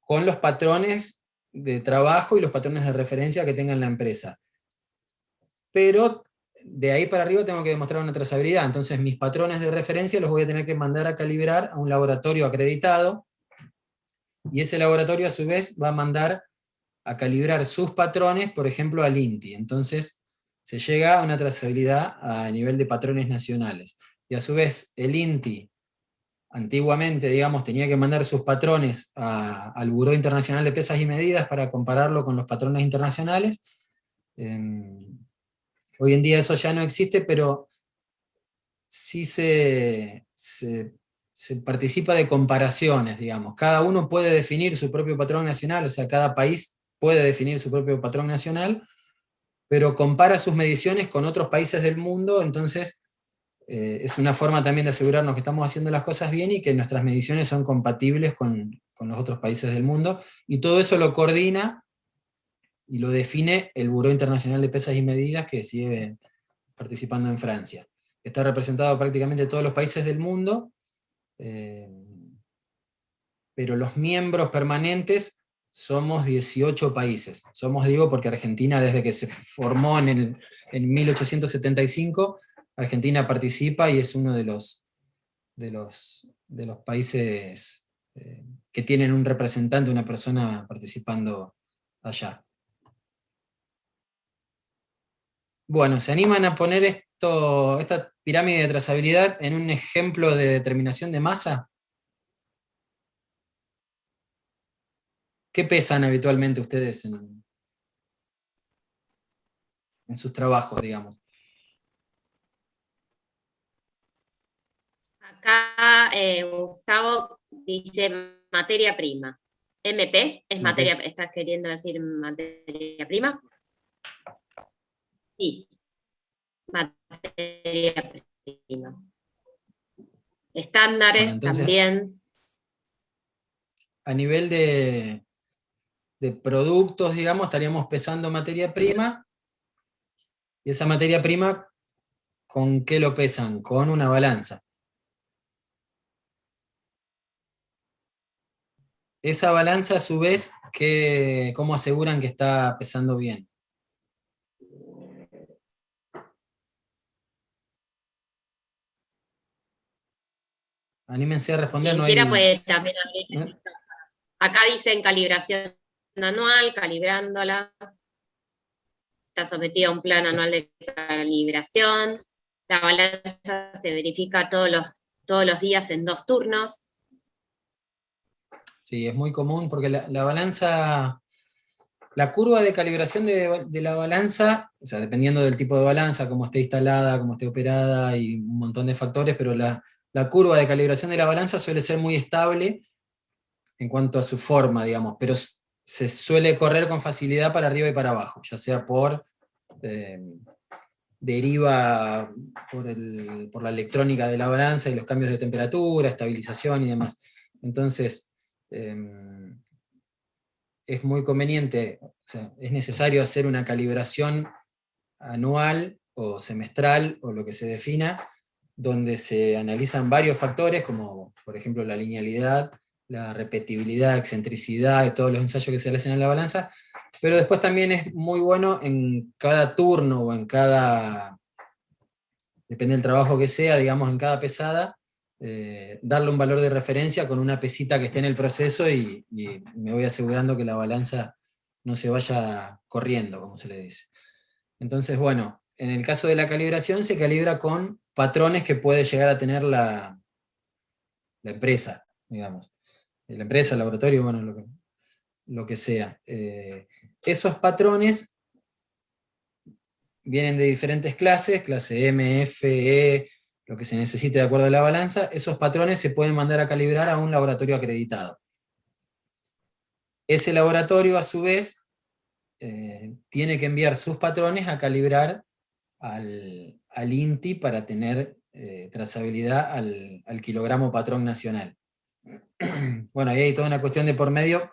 con los patrones de trabajo y los patrones de referencia que tenga la empresa. Pero de ahí para arriba tengo que demostrar una trazabilidad, entonces mis patrones de referencia los voy a tener que mandar a calibrar a un laboratorio acreditado, y ese laboratorio a su vez va a mandar a calibrar sus patrones, por ejemplo, al INTI. Entonces se llega a una trazabilidad a nivel de patrones nacionales. Y a su vez el INTI, antiguamente, digamos, tenía que mandar sus patrones al Buró Internacional de Pesas y Medidas para compararlo con los patrones internacionales. Hoy en día eso ya no existe, pero sí se participa de comparaciones, digamos. Cada uno puede definir su propio patrón nacional, o sea, cada país puede definir su propio patrón nacional, pero compara sus mediciones con otros países del mundo, entonces es una forma también de asegurarnos que estamos haciendo las cosas bien y que nuestras mediciones son compatibles con los otros países del mundo, y todo eso lo coordina y lo define el Buró Internacional de Pesas y Medidas, que sigue participando en Francia. Está representado prácticamente todos los países del mundo, pero los miembros permanentes somos 18 países. Somos, digo, porque Argentina, desde que se formó en 1875, Argentina participa y es uno de los países que tienen un representante, una persona participando allá. Bueno, ¿se animan a poner esta pirámide de trazabilidad en un ejemplo de determinación de masa? ¿Qué pesan habitualmente ustedes en sus trabajos, digamos? Acá Gustavo dice materia prima. MP es materia, ¿estás queriendo decir materia prima? Sí, materia prima. Estándares, bueno, entonces, también. A nivel de productos, digamos, estaríamos pesando materia prima, y esa materia prima, ¿con qué lo pesan? Con una balanza. Esa balanza, a su vez, ¿cómo aseguran que está pesando bien? Anímense a responder. Quien quiera puede también abrir. Acá dicen calibración anual, calibrándola. Está sometida a un plan anual de calibración. La balanza se verifica todos los días en 2 turnos. Sí, es muy común porque la balanza, la curva de calibración de la balanza, o sea, dependiendo del tipo de balanza, cómo esté instalada, cómo esté operada y un montón de factores, pero la curva de calibración de la balanza suele ser muy estable en cuanto a su forma, digamos, pero se suele correr con facilidad para arriba y para abajo, ya sea por deriva por la electrónica de la balanza y los cambios de temperatura, estabilización y demás. Entonces, es muy conveniente, o sea, es necesario hacer una calibración anual o semestral o lo que se defina donde se analizan varios factores, como por ejemplo la linealidad, la repetibilidad, excentricidad y todos los ensayos que se le hacen en la balanza, pero después también es muy bueno en cada turno o en cada, depende del trabajo que sea, digamos, en cada pesada, darle un valor de referencia con una pesita que esté en el proceso y me voy asegurando que la balanza no se vaya corriendo, como se le dice. Entonces, bueno, en el caso de la calibración se calibra con patrones que puede llegar a tener la empresa, digamos. La empresa, el laboratorio, bueno, lo que sea. Esos patrones vienen de diferentes clases, clase M, F, E, lo que se necesite de acuerdo a la balanza. Esos patrones se pueden mandar a calibrar a un laboratorio acreditado. Ese laboratorio, a su vez, tiene que enviar sus patrones a calibrar al INTI para tener trazabilidad al kilogramo patrón nacional. Bueno, ahí hay toda una cuestión de por medio,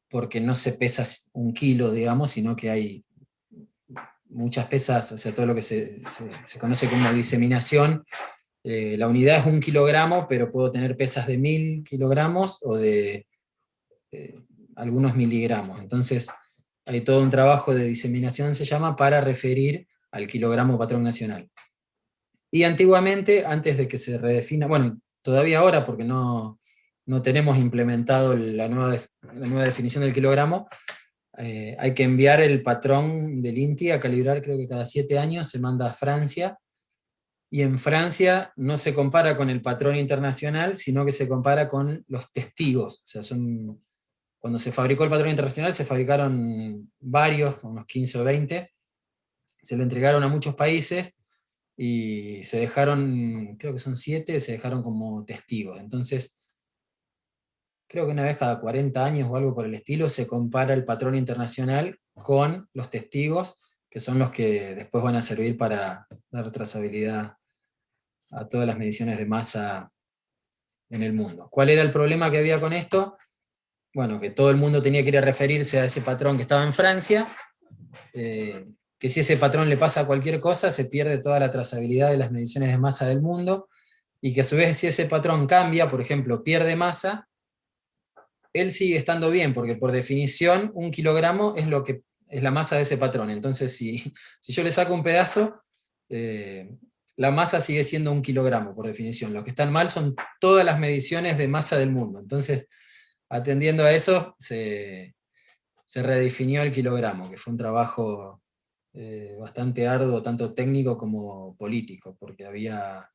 porque no se pesa 1 kilo, digamos, sino que hay muchas pesas, o sea, todo lo que se conoce como diseminación. La unidad es 1 kilogramo, pero puedo tener pesas de 1000 kilogramos o de algunos miligramos. Entonces, hay todo un trabajo de diseminación, se llama, para referir al kilogramo patrón nacional. Y antiguamente, antes de que se redefina, bueno, todavía ahora, porque no tenemos implementado la nueva definición del kilogramo, hay que enviar el patrón del INTI a calibrar, creo que cada 7 años se manda a Francia, y en Francia no se compara con el patrón internacional, sino que se compara con los testigos. O sea, cuando se fabricó el patrón internacional se fabricaron varios, unos 15 o 20, se lo entregaron a muchos países, y se dejaron, creo que son 7, se dejaron como testigos. Entonces, creo que una vez cada 40 años o algo por el estilo, se compara el patrón internacional con los testigos, que son los que después van a servir para dar trazabilidad a todas las mediciones de masa en el mundo. ¿Cuál era el problema que había con esto? Bueno, que todo el mundo tenía que ir a referirse a ese patrón que estaba en Francia, que si ese patrón le pasa cualquier cosa, se pierde toda la trazabilidad de las mediciones de masa del mundo, y que a su vez si ese patrón cambia, por ejemplo, pierde masa, él sigue estando bien, porque por definición 1 kilogramo es lo que es la masa de ese patrón. Entonces, si yo le saco un pedazo, la masa sigue siendo 1 kilogramo, por definición. Lo que están mal son todas las mediciones de masa del mundo. Entonces, atendiendo a eso, se redefinió el kilogramo, que fue un trabajo bastante arduo, tanto técnico como político, porque había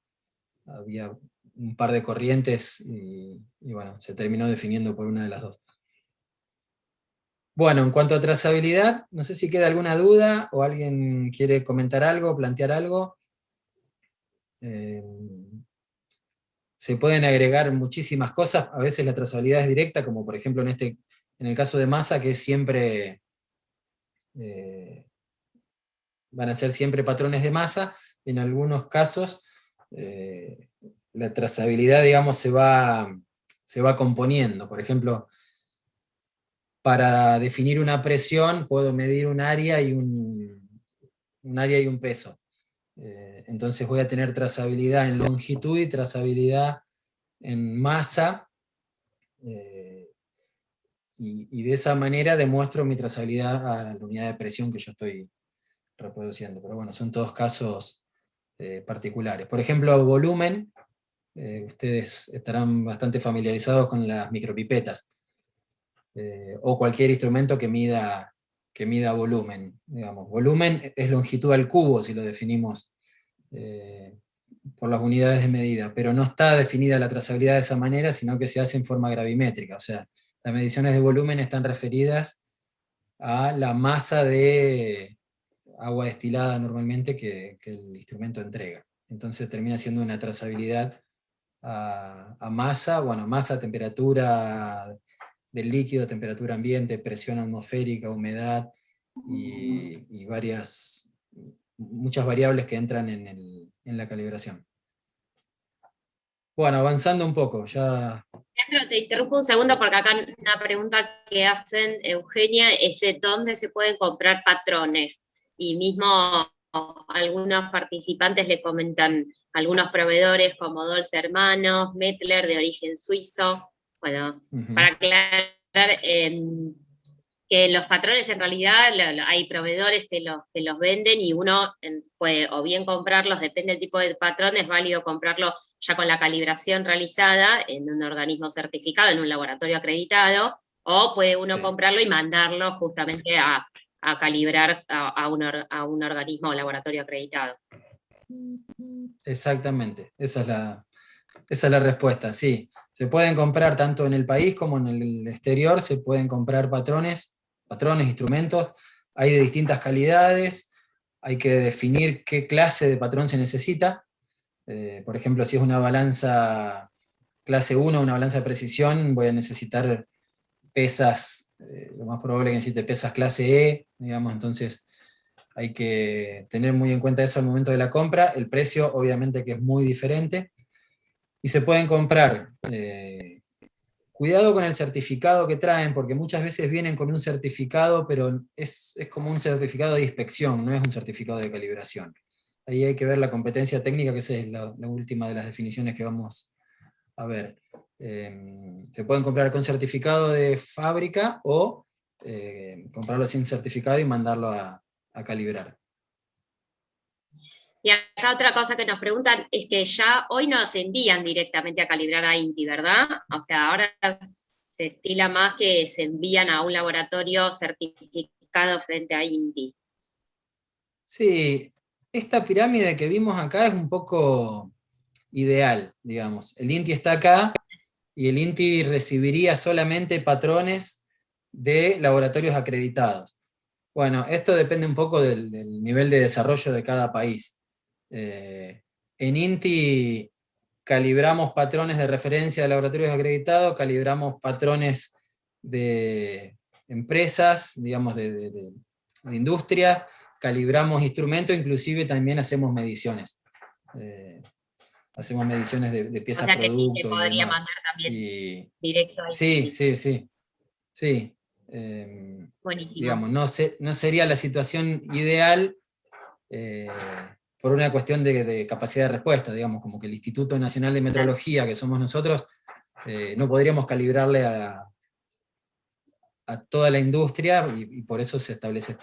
un par de corrientes y bueno, se terminó definiendo por una de las dos. Bueno, en cuanto a trazabilidad, no sé si queda alguna duda o alguien quiere comentar algo, plantear algo. Se pueden agregar muchísimas cosas, a veces la trazabilidad es directa, como por ejemplo en el caso de masa, que es siempre van a ser siempre patrones de masa. En algunos casos la trazabilidad, digamos, se va componiendo. Por ejemplo, para definir una presión puedo medir un área y un peso. Entonces voy a tener trazabilidad en longitud y trazabilidad en masa, y de esa manera demuestro mi trazabilidad a la unidad de presión que yo estoy reproduciendo. Pero bueno, son todos casos particulares. Por ejemplo, volumen, ustedes estarán bastante familiarizados con las micropipetas, o cualquier instrumento que mida volumen. Digamos, volumen es longitud al cubo, si lo definimos por las unidades de medida, pero no está definida la trazabilidad de esa manera, sino que se hace en forma gravimétrica. O sea, las mediciones de volumen están referidas a la masa de agua destilada normalmente que el instrumento entrega. Entonces termina siendo una trazabilidad a masa, bueno, masa, temperatura del líquido, temperatura ambiente, presión atmosférica, humedad, y muchas variables que entran en la calibración. Bueno, avanzando un poco, ya... Pero te interrumpo un segundo porque acá una pregunta que hacen, Eugenia, es dónde se pueden comprar patrones. Y mismo algunos participantes le comentan algunos proveedores como Dolce Hermanos, Mettler de origen suizo. Bueno, para aclarar que los patrones en realidad hay proveedores que los venden y uno puede o bien comprarlos, depende del tipo de patrón, es válido comprarlo ya con la calibración realizada en un organismo certificado, en un laboratorio acreditado, o puede uno comprarlo y mandarlo justamente a calibrar a un organismo o laboratorio acreditado. Exactamente, esa es la respuesta, sí. Se pueden comprar tanto en el país como en el exterior, se pueden comprar patrones, instrumentos, hay de distintas calidades, hay que definir qué clase de patrón se necesita. Por ejemplo, si es una balanza clase 1, una balanza de precisión, voy a necesitar pesas, lo más probable es que necesite pesas clase E, digamos, entonces hay que tener muy en cuenta eso al momento de la compra. El precio obviamente que es muy diferente, y se pueden comprar. Cuidado con el certificado que traen, porque muchas veces vienen con un certificado, pero es como un certificado de inspección, no es un certificado de calibración. Ahí hay que ver la competencia técnica, que esa es la última de las definiciones que vamos a ver. Se pueden comprar con certificado de fábrica o comprarlo sin certificado y mandarlo a calibrar. Y acá otra cosa que nos preguntan es que ya hoy no se envían directamente a calibrar a INTI, ¿verdad? O sea, ahora se estila más que se envían a un laboratorio certificado frente a INTI. Sí, esta pirámide que vimos acá es un poco ideal, digamos. El INTI está acá y el INTI recibiría solamente patrones de laboratorios acreditados. Bueno, esto depende un poco del nivel de desarrollo de cada país. En INTI calibramos patrones de referencia de laboratorios acreditados, calibramos patrones de empresas, digamos, de industria, calibramos instrumentos, inclusive también hacemos mediciones. Hacemos mediciones de piezas, o sea que producto te y podría demás. mandar también directo a INTI. Sí. Buenísimo. Digamos, no sería la situación ideal por una cuestión de capacidad de respuesta, digamos, como que el Instituto Nacional de Metrología, que somos nosotros, no podríamos calibrarle a toda la industria, y por eso se establece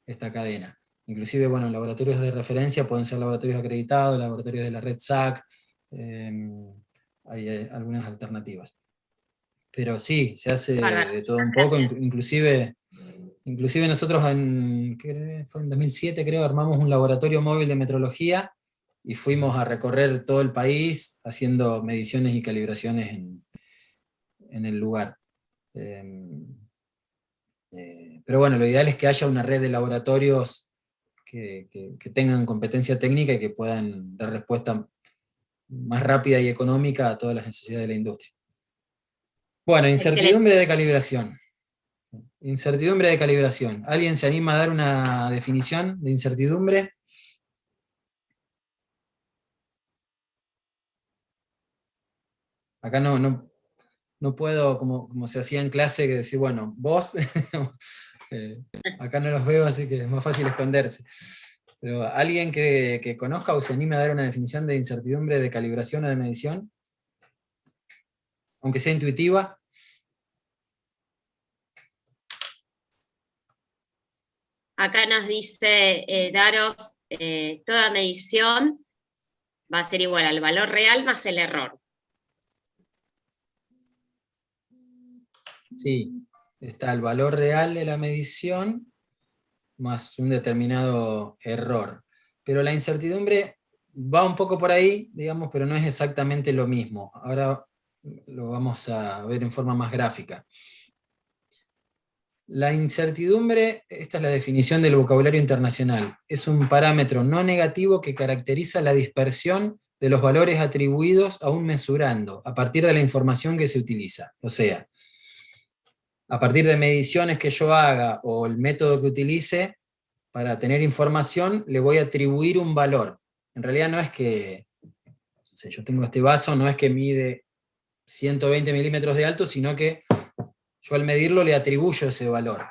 esta cadena. Inclusive, bueno, laboratorios de referencia pueden ser laboratorios acreditados, laboratorios de la red SAC, hay algunas alternativas. Pero sí, se hace de todo un poco, inclusive nosotros fue en 2007 creo, armamos un laboratorio móvil de metrología y fuimos a recorrer todo el país haciendo mediciones y calibraciones en el lugar. Pero bueno, lo ideal es que haya una red de laboratorios que tengan competencia técnica y que puedan dar respuesta más rápida y económica a todas las necesidades de la industria. Bueno, incertidumbre de calibración. Incertidumbre de calibración. ¿Alguien se anima a dar una definición de incertidumbre? Acá no puedo, como se hacía en clase, que decir, bueno, vos, acá no los veo, así que es más fácil esconderse. Pero alguien que conozca o se anime a dar una definición de incertidumbre de calibración o de medición, aunque sea intuitiva. Acá nos dice Daros, toda medición va a ser igual al valor real más el error. Sí, está el valor real de la medición más un determinado error. Pero la incertidumbre va un poco por ahí, digamos, pero no es exactamente lo mismo. Ahora lo vamos a ver en forma más gráfica. La incertidumbre, esta es la definición del vocabulario internacional, es un parámetro no negativo que caracteriza la dispersión de los valores atribuidos a un mesurando, a partir de la información que se utiliza. O sea, a partir de mediciones que yo haga o el método que utilice, para tener información le voy a atribuir un valor. En realidad no es que, no sé, yo tengo este vaso, no es que mide 120 milímetros de alto, sino que yo al medirlo le atribuyo ese valor.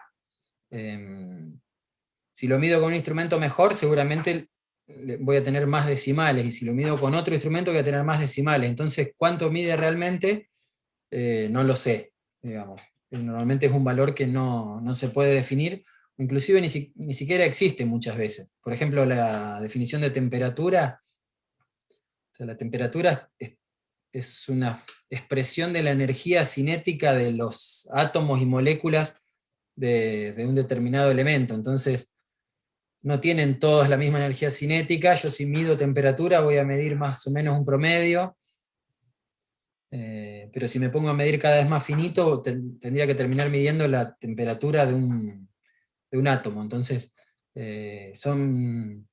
Si lo mido con un instrumento mejor, seguramente voy a tener más decimales, y si lo mido con otro instrumento voy a tener más decimales. Entonces, ¿cuánto mide realmente? No lo sé, digamos. Normalmente es un valor que no se puede definir, o inclusive ni siquiera existe muchas veces. Por ejemplo, la definición de temperatura, o sea, la temperatura es una expresión de la energía cinética de los átomos y moléculas de un determinado elemento. Entonces, no tienen todos la misma energía cinética. Yo, si mido temperatura, voy a medir más o menos un promedio, pero si me pongo a medir cada vez más finito, tendría que terminar midiendo la temperatura de un átomo. Entonces, son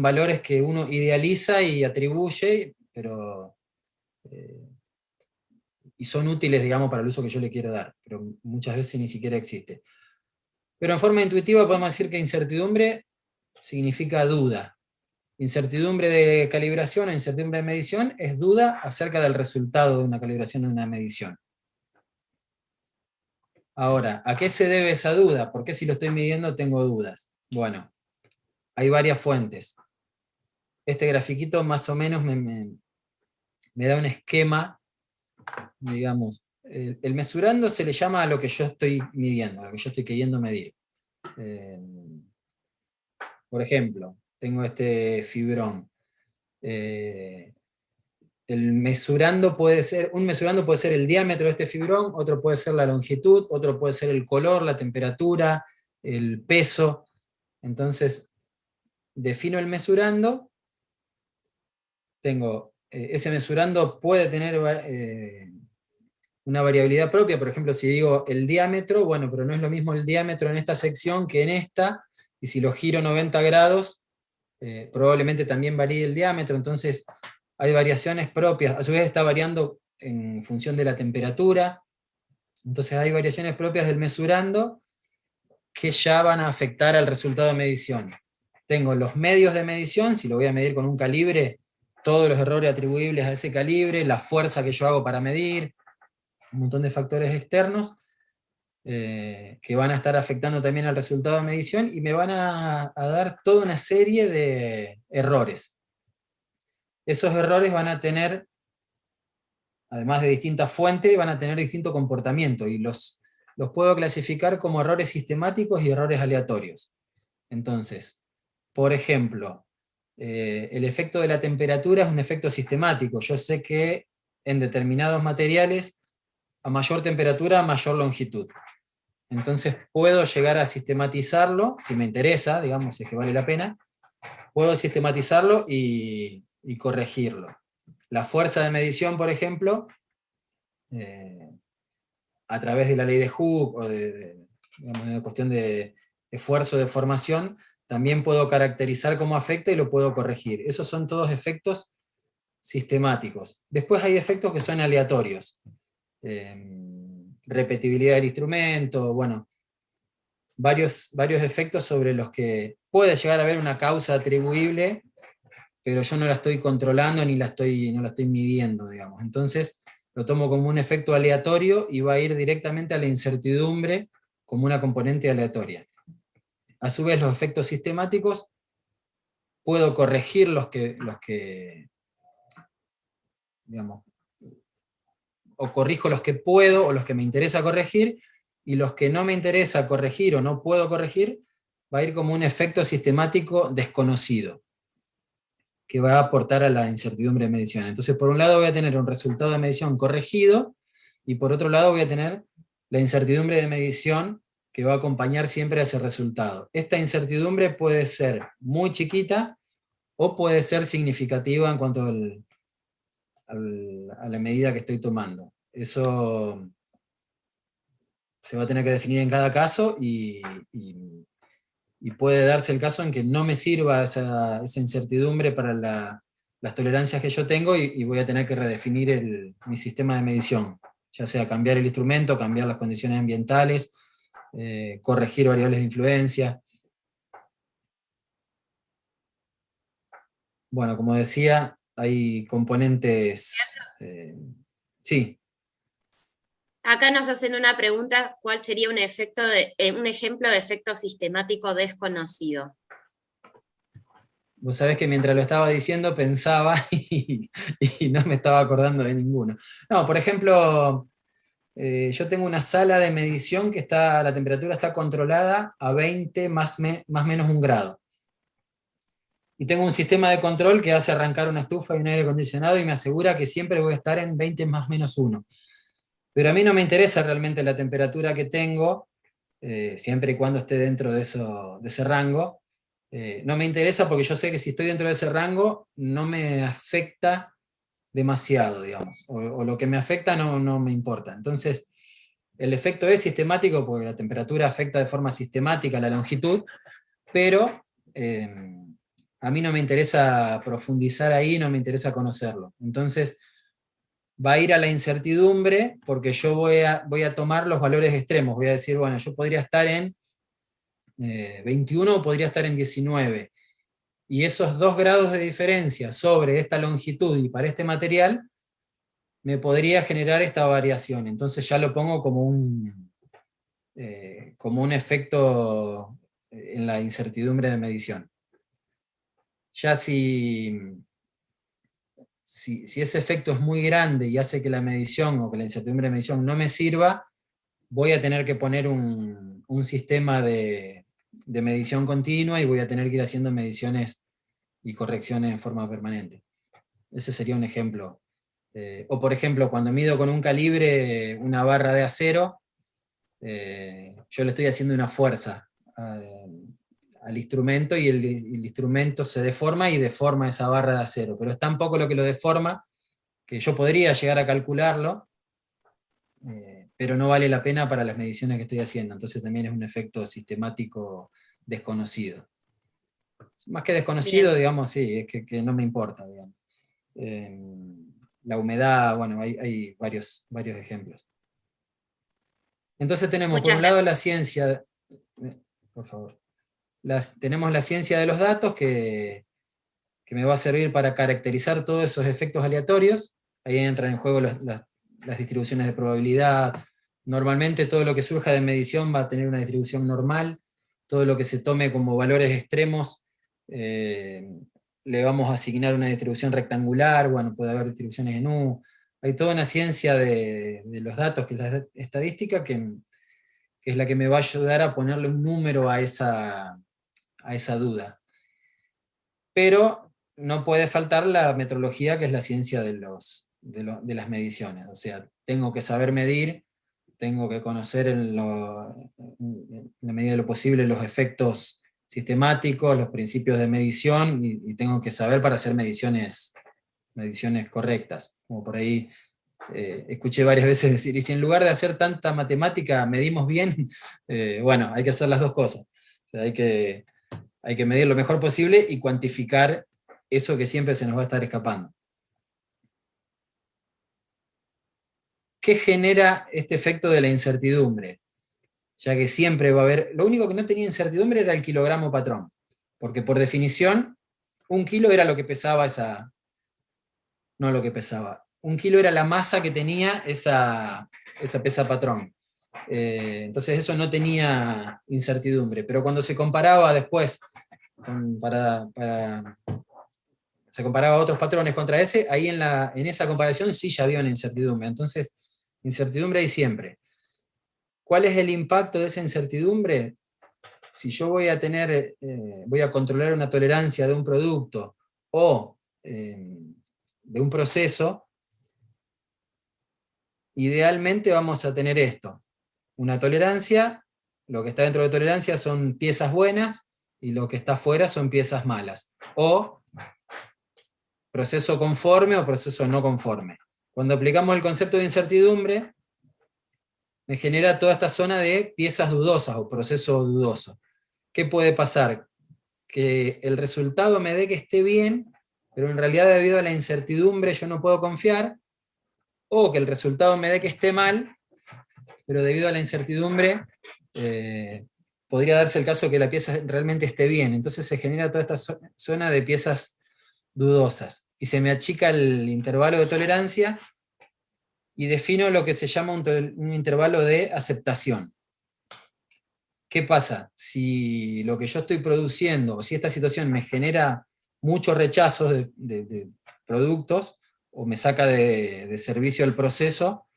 valores que uno idealiza y atribuye, pero y son útiles, digamos, para el uso que yo le quiero dar, pero muchas veces ni siquiera existe. Pero en forma intuitiva podemos decir que incertidumbre significa duda. Incertidumbre de calibración o incertidumbre de medición es duda acerca del resultado de una calibración o una medición. Ahora, ¿a qué se debe esa duda? ¿Por qué si lo estoy midiendo tengo dudas? Bueno, hay varias fuentes. Este grafiquito más o menos me da un esquema, digamos. El mesurando se le llama a lo que yo estoy midiendo, a lo que yo estoy queriendo medir. Por ejemplo, tengo este fibrón. El mesurando un mesurando puede ser el diámetro de este fibrón, otro puede ser la longitud, otro puede ser el color, la temperatura, el peso. Entonces, defino el mesurando, tengo, ese mesurando puede tener una variabilidad propia. Por ejemplo, si digo el diámetro, bueno, pero no es lo mismo el diámetro en esta sección que en esta, y si lo giro 90 grados, probablemente también varíe el diámetro. Entonces hay variaciones propias, a su vez está variando en función de la temperatura. Entonces hay variaciones propias del mesurando que ya van a afectar al resultado de medición. Tengo los medios de medición, si lo voy a medir con un calibre, todos los errores atribuibles a ese calibre, la fuerza que yo hago para medir, un montón de factores externos que van a estar afectando también al resultado de medición, y me van a dar toda una serie de errores. Esos errores van a tener, además de distintas fuentes, van a tener distinto comportamiento, y los puedo clasificar como errores sistemáticos y errores aleatorios. Entonces, por ejemplo, el efecto de la temperatura es un efecto sistemático. Yo sé que en determinados materiales, a mayor temperatura, mayor longitud. Entonces puedo llegar a sistematizarlo, si me interesa, digamos, si es que vale la pena, puedo sistematizarlo y corregirlo. La fuerza de medición, por ejemplo, a través de la ley de Hooke, o digamos, en la cuestión de esfuerzo de formación, también puedo caracterizar cómo afecta y lo puedo corregir. Esos son todos efectos sistemáticos. Después hay efectos que son aleatorios. Repetibilidad del instrumento, bueno, varios efectos sobre los que puede llegar a haber una causa atribuible, pero yo no la estoy controlando no la estoy midiendo, digamos. Entonces lo tomo como un efecto aleatorio y va a ir directamente a la incertidumbre como una componente aleatoria. A su vez, los efectos sistemáticos puedo corregir los que digamos, o corrijo los que puedo o los que me interesa corregir, y los que no me interesa corregir o no puedo corregir, va a ir como un efecto sistemático desconocido, que va a aportar a la incertidumbre de medición. Entonces, por un lado voy a tener un resultado de medición corregido, y por otro lado voy a tener la incertidumbre de medición que va a acompañar siempre a ese resultado. Esta incertidumbre puede ser muy chiquita o puede ser significativa en cuanto a la medida que estoy tomando. Eso se va a tener que definir en cada caso, y puede darse el caso en que no me sirva esa incertidumbre para las tolerancias que yo tengo, y voy a tener que redefinir mi sistema de medición, ya sea cambiar el instrumento, cambiar las condiciones ambientales, corregir variables de influencia. Bueno, como decía, hay componentes... sí. Acá nos hacen una pregunta: ¿cuál sería un ejemplo de efecto sistemático desconocido? Vos sabés que mientras lo estaba diciendo pensaba y no me estaba acordando de ninguno. No, por ejemplo, yo tengo una sala de medición que la temperatura está controlada a 20 más menos 1 grado. Y tengo un sistema de control que hace arrancar una estufa y un aire acondicionado y me asegura que siempre voy a estar en 20 más menos 1. Pero a mí no me interesa realmente la temperatura que tengo, siempre y cuando esté dentro de ese rango. No me interesa porque yo sé que si estoy dentro de ese rango no me afecta demasiado, digamos, o lo que me afecta no me importa. Entonces, el efecto es sistemático porque la temperatura afecta de forma sistemática la longitud, pero a mí no me interesa profundizar ahí, no me interesa conocerlo. Entonces, va a ir a la incertidumbre porque yo voy a tomar los valores extremos, voy a decir, bueno, yo podría estar en 21 o podría estar en 19. Y esos 2 grados de diferencia sobre esta longitud y para este material, me podría generar esta variación. Entonces ya lo pongo como un efecto en la incertidumbre de medición. Ya si ese efecto es muy grande y hace que la medición o que la incertidumbre de medición no me sirva, voy a tener que poner un sistema de medición continua y voy a tener que ir haciendo mediciones y correcciones en forma permanente. Ese sería un ejemplo. O por ejemplo, cuando mido con un calibre una barra de acero, yo le estoy haciendo una fuerza al instrumento y el instrumento se deforma y deforma esa barra de acero, pero es tan poco lo que lo deforma que yo podría llegar a calcularlo, pero no vale la pena para las mediciones que estoy haciendo, entonces también es un efecto sistemático desconocido. Más que desconocido, Bien. digamos, sí, es que no me importa, digamos. La humedad, bueno, hay varios ejemplos. Entonces tenemos, por Muchas un lado, la ciencia, por favor, tenemos la ciencia de los datos que me va a servir para caracterizar todos esos efectos aleatorios. Ahí entran en juego las distribuciones de probabilidad. Normalmente todo lo que surja de medición va a tener una distribución normal. Todo lo que se tome como valores extremos le vamos a asignar una distribución rectangular. Bueno, puede haber distribuciones en U. Hay toda una ciencia de los datos, que es la estadística, que es la que me va a ayudar a ponerle un número a esa duda. Pero no puede faltar la metrología, que es la ciencia de las mediciones. O sea, tengo que saber medir, tengo que conocer en la medida de lo posible los efectos sistemáticos, los principios de medición, y tengo que saber para hacer mediciones correctas. Como por ahí escuché varias veces decir, y si en lugar de hacer tanta matemática medimos bien, bueno, hay que hacer las dos cosas. O sea, hay que medir lo mejor posible y cuantificar eso que siempre se nos va a estar escapando. ¿Qué genera este efecto de la incertidumbre? Ya que siempre va a haber, lo único que no tenía incertidumbre era el kilogramo patrón, porque por definición, 1 kilo era lo que pesaba no lo que pesaba, 1 kilo era la masa que tenía esa pesa patrón. Entonces eso no tenía incertidumbre, pero cuando se comparaba después, se comparaba a otros patrones contra ese, ahí en esa comparación sí ya había una incertidumbre. Entonces, incertidumbre hay siempre. ¿Cuál es el impacto de esa incertidumbre? Si yo voy a controlar una tolerancia de un producto o de un proceso, idealmente vamos a tener esto. Una tolerancia, lo que está dentro de tolerancia son piezas buenas y lo que está fuera son piezas malas. O proceso conforme o proceso no conforme. Cuando aplicamos el concepto de incertidumbre, me genera toda esta zona de piezas dudosas o proceso dudoso. ¿Qué puede pasar? Que el resultado me dé que esté bien, pero en realidad debido a la incertidumbre yo no puedo confiar, o que el resultado me dé que esté mal, pero debido a la incertidumbre podría darse el caso que la pieza realmente esté bien. Entonces se genera toda esta zona de piezas dudosas, y se me achica el intervalo de tolerancia, y defino lo que se llama un intervalo de aceptación. ¿Qué pasa? Si lo que yo estoy produciendo, o si esta situación me genera mucho rechazo de productos, o me saca de servicio el proceso,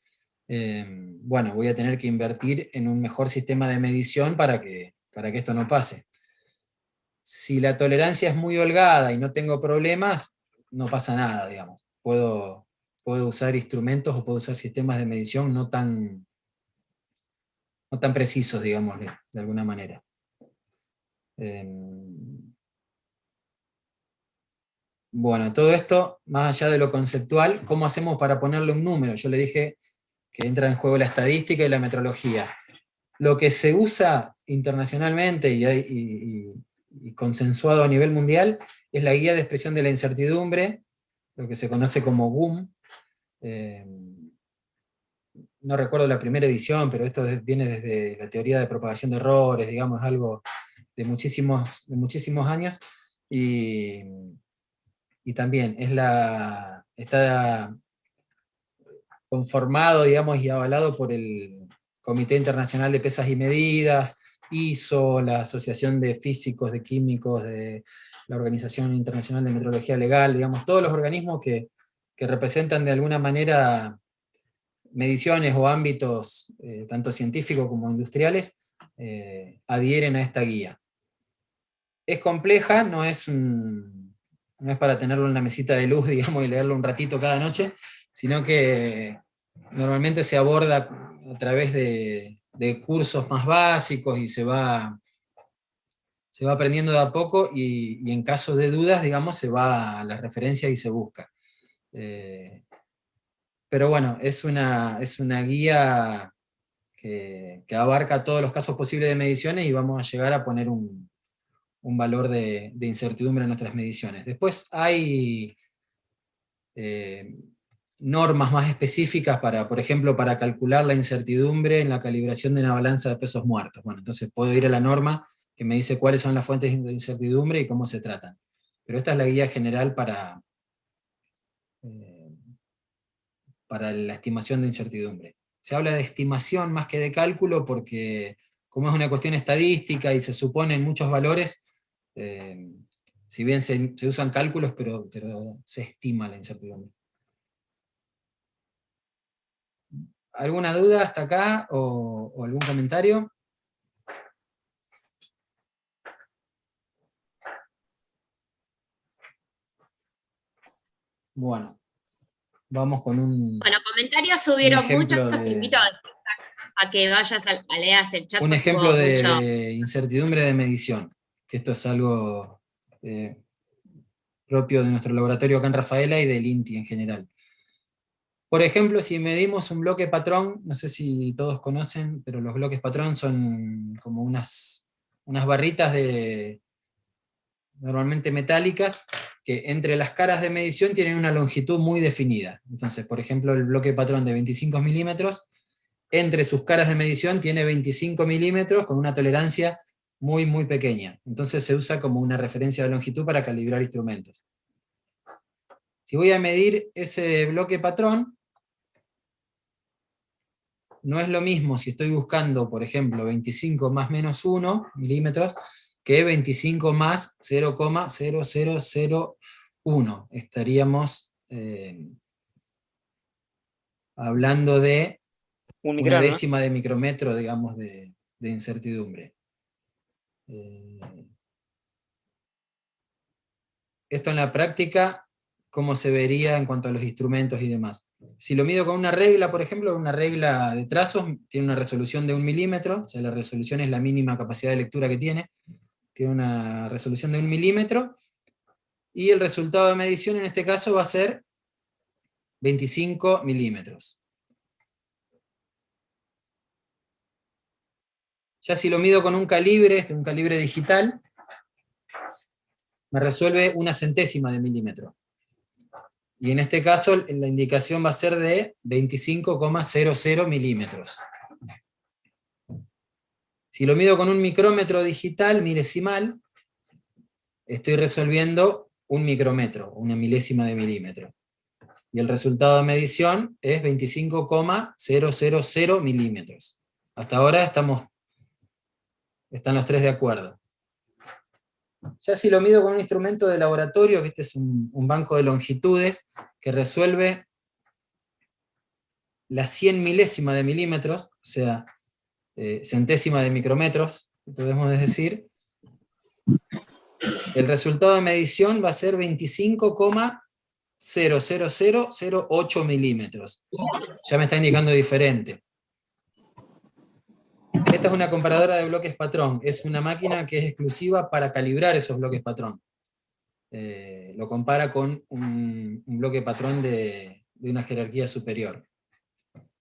bueno, voy a tener que invertir en un mejor sistema de medición para que esto no pase. Si la tolerancia es muy holgada y no tengo problemas, no pasa nada, digamos. Puedo usar instrumentos o puedo usar sistemas de medición no tan precisos, digamos, de alguna manera. Bueno, todo esto, más allá de lo conceptual, ¿cómo hacemos para ponerle un número? Yo le dije que entra en juego la estadística y la metrología. Lo que se usa internacionalmente y consensuado a nivel mundial es la guía de expresión de la incertidumbre, lo que se conoce como GUM. No recuerdo la primera edición, pero esto viene desde la teoría de propagación de errores, digamos, algo de muchísimos años, y también está conformado, digamos, y avalado por el Comité Internacional de Pesas y Medidas, ISO, la Asociación de Físicos, de Químicos, de la Organización Internacional de Metrología Legal, digamos, todos los organismos que representan de alguna manera mediciones o ámbitos, tanto científicos como industriales, adhieren a esta guía. Es compleja, no es para tenerlo en una mesita de luz, digamos, y leerlo un ratito cada noche, sino que normalmente se aborda a través de cursos más básicos y se va aprendiendo de a poco, y en caso de dudas, digamos, se va a las referencias y se busca. Pero bueno, es una guía que abarca todos los casos posibles de mediciones, y vamos a llegar a poner un valor de incertidumbre en nuestras mediciones. Después hay normas más específicas por ejemplo, para calcular la incertidumbre en la calibración de una balanza de pesos muertos. Bueno, entonces puedo ir a la norma que me dice cuáles son las fuentes de incertidumbre y cómo se tratan. Pero esta es la guía general para la estimación de incertidumbre. Se habla de estimación más que de cálculo porque, como es una cuestión estadística y se suponen muchos valores, si bien se usan cálculos, pero se estima la incertidumbre. ¿Alguna duda hasta acá o algún comentario? Bueno, vamos con un... Bueno, comentarios subieron ejemplo muchos, te invito a que vayas a leer el chat. Un ejemplo de incertidumbre de medición, que esto es algo propio de nuestro laboratorio acá en Rafaela y del INTI en general. Por ejemplo, si medimos un bloque patrón, no sé si todos conocen, pero los bloques patrón son como unas barritas normalmente metálicas, que entre las caras de medición tienen una longitud muy definida. Entonces, por ejemplo, el bloque patrón de 25 milímetros, entre sus caras de medición tiene 25 milímetros con una tolerancia muy, muy pequeña. Entonces se usa como una referencia de longitud para calibrar instrumentos. Si voy a medir ese bloque patrón, no es lo mismo si estoy buscando, por ejemplo, 25 más menos 1 milímetros, que 25 más 0,0001. Estaríamos hablando de una décima de micrómetro, digamos, de incertidumbre. Esto en la práctica, ¿cómo se vería en cuanto a los instrumentos y demás? Si lo mido con una regla, por ejemplo, una regla de trazos, tiene una resolución de 1 milímetro, o sea, la resolución es la mínima capacidad de lectura que tiene una resolución de 1 milímetro, y el resultado de medición en este caso va a ser 25 milímetros. Ya si lo mido con un calibre digital, me resuelve 1/100 de milímetro. Y en este caso la indicación va a ser de 25,00 milímetros. Si lo mido con un micrómetro digital milesimal, estoy resolviendo 1 micrómetro, una milésima de milímetro. Y el resultado de medición es 25,000 milímetros. Hasta ahora están los tres de acuerdo. Ya si lo mido con un instrumento de laboratorio, que este es un banco de longitudes que resuelve la 100 milésima de milímetros, o sea, centésima de micrómetros, podemos decir, el resultado de medición va a ser 25,00008 milímetros. Ya me está indicando diferente. Esta es una comparadora de bloques patrón. Es una máquina que es exclusiva para calibrar esos bloques patrón. Lo compara con un bloque patrón de una jerarquía superior.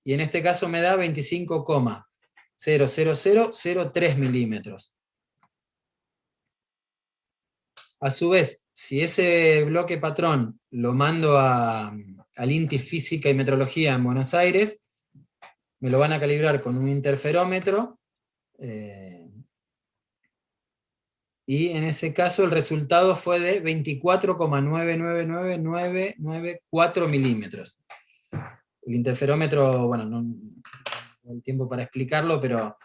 Y en este caso me da 25,00003 milímetros. A su vez, si ese bloque patrón lo mando al INTI Física y Metrología en Buenos Aires, me lo van a calibrar con un interferómetro, y en ese caso el resultado fue de 24,999994 milímetros. El interferómetro, bueno, no hay tiempo para explicarlo, pero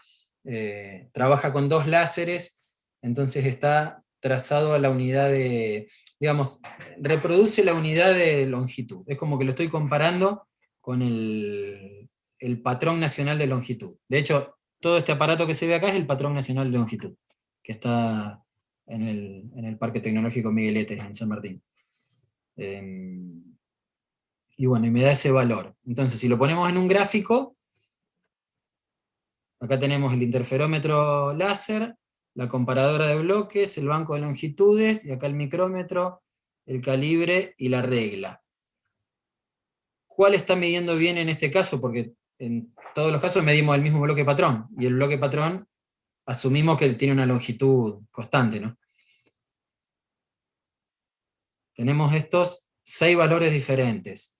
trabaja con 2 láseres, entonces está trazado a la unidad de, digamos, reproduce la unidad de longitud. Es como que lo estoy comparando con el patrón nacional de longitud. De hecho, todo este aparato que se ve acá es el patrón nacional de longitud, que está en el Parque Tecnológico Miguelete, en San Martín. Y bueno, y me da ese valor. Entonces, si lo ponemos en un gráfico, acá tenemos el interferómetro láser, la comparadora de bloques, el banco de longitudes, y acá el micrómetro, el calibre y la regla. ¿Cuál está midiendo bien en este caso? Porque en todos los casos medimos el mismo bloque patrón, y el bloque patrón asumimos que tiene una longitud constante, ¿no? Tenemos estos 6 valores diferentes.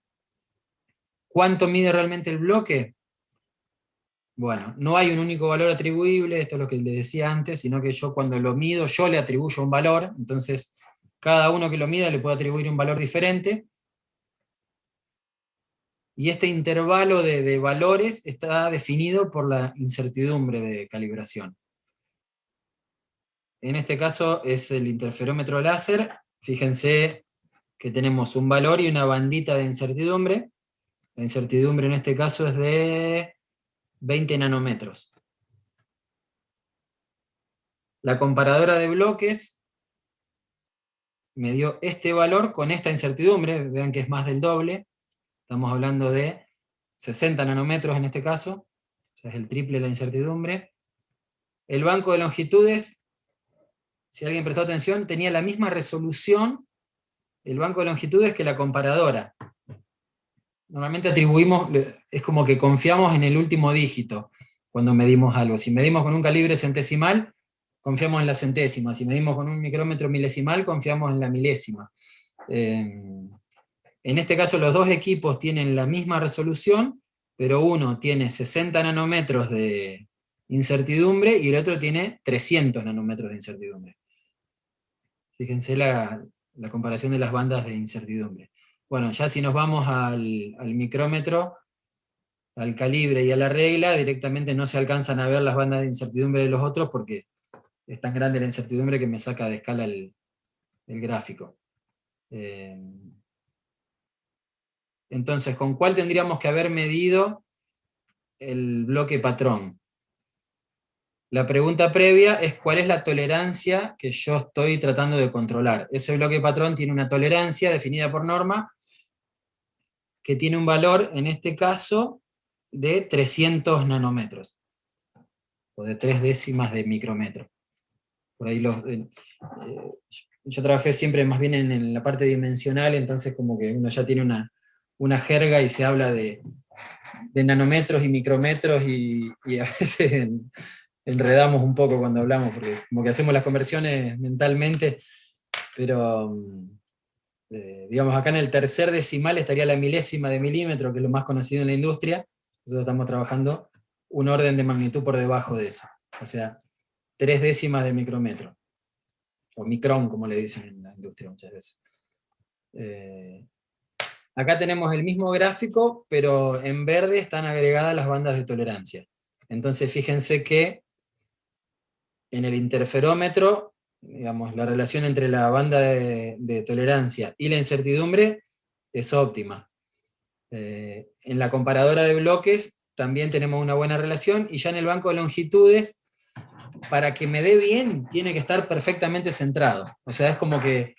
¿Cuánto mide realmente el bloque? Bueno, no hay un único valor atribuible, esto es lo que les decía antes, sino que yo cuando lo mido, yo le atribuyo un valor, entonces cada uno que lo mida le puede atribuir un valor diferente, y este intervalo de valores está definido por la incertidumbre de calibración. En este caso es el interferómetro láser. Fíjense que tenemos un valor y una bandita de incertidumbre. La incertidumbre en este caso es de 20 nanómetros. La comparadora de bloques me dio este valor con esta incertidumbre, vean que es más del doble, estamos hablando de 60 nanómetros en este caso, o sea, es el triple de la incertidumbre. El banco de longitudes, si alguien prestó atención, tenía la misma resolución, el banco de longitudes, que la comparadora. Normalmente atribuimos, es como que confiamos en el último dígito cuando medimos algo. Si medimos con un calibre centesimal, confiamos en la centésima. Si medimos con un micrómetro milesimal, confiamos en la milésima. En este caso los dos equipos tienen la misma resolución, pero uno tiene 60 nanómetros de incertidumbre y el otro tiene 300 nanómetros de incertidumbre. Fíjense la comparación de las bandas de incertidumbre. Bueno, ya si nos vamos al micrómetro, al calibre y a la regla, directamente no se alcanzan a ver las bandas de incertidumbre de los otros porque es tan grande la incertidumbre que me saca de escala el gráfico. Entonces, ¿con cuál tendríamos que haber medido el bloque patrón? La pregunta previa es cuál es la tolerancia que yo estoy tratando de controlar. Ese bloque patrón tiene una tolerancia definida por norma, que tiene un valor, en este caso, de 300 nanómetros, o de 3 décimas de micrómetro. Por ahí yo trabajé siempre más bien en la parte dimensional, entonces como que uno ya tiene una jerga y se habla de nanómetros y micrómetros, y a veces enredamos un poco cuando hablamos, porque como que hacemos las conversiones mentalmente, pero digamos, acá en el tercer decimal estaría la milésima de milímetro, que es lo más conocido en la industria. Nosotros estamos trabajando un orden de magnitud por debajo de eso, o sea, 3 décimas de micrómetro, o micrón, como le dicen en la industria muchas veces. Acá tenemos el mismo gráfico, pero en verde están agregadas las bandas de tolerancia. Entonces fíjense que en el interferómetro digamos, la relación entre la banda de tolerancia y la incertidumbre es óptima. En la comparadora de bloques también tenemos una buena relación, y ya en el banco de longitudes, para que me dé bien, tiene que estar perfectamente centrado. O sea, es como que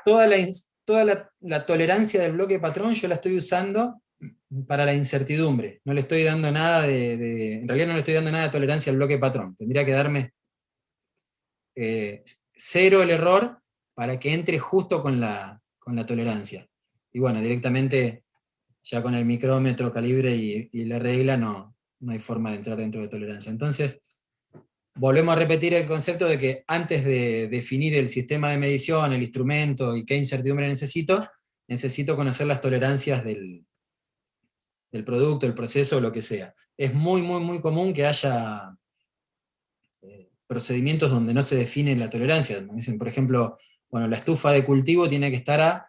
toda la tolerancia del bloque patrón yo la estoy usando para la incertidumbre. No le estoy dando nada en realidad no le estoy dando nada de tolerancia al bloque patrón. Tendría que darme cero el error para que entre justo con la tolerancia. Y bueno, directamente ya con el micrómetro, calibre y la regla no hay forma de entrar dentro de tolerancia. Entonces, volvemos a repetir el concepto de que antes de definir el sistema de medición, el instrumento y qué incertidumbre necesito conocer las tolerancias del producto, el proceso, o lo que sea. Es muy, muy, muy común que haya procedimientos donde no se define la tolerancia. Dicen, por ejemplo, bueno, la estufa de cultivo tiene que estar a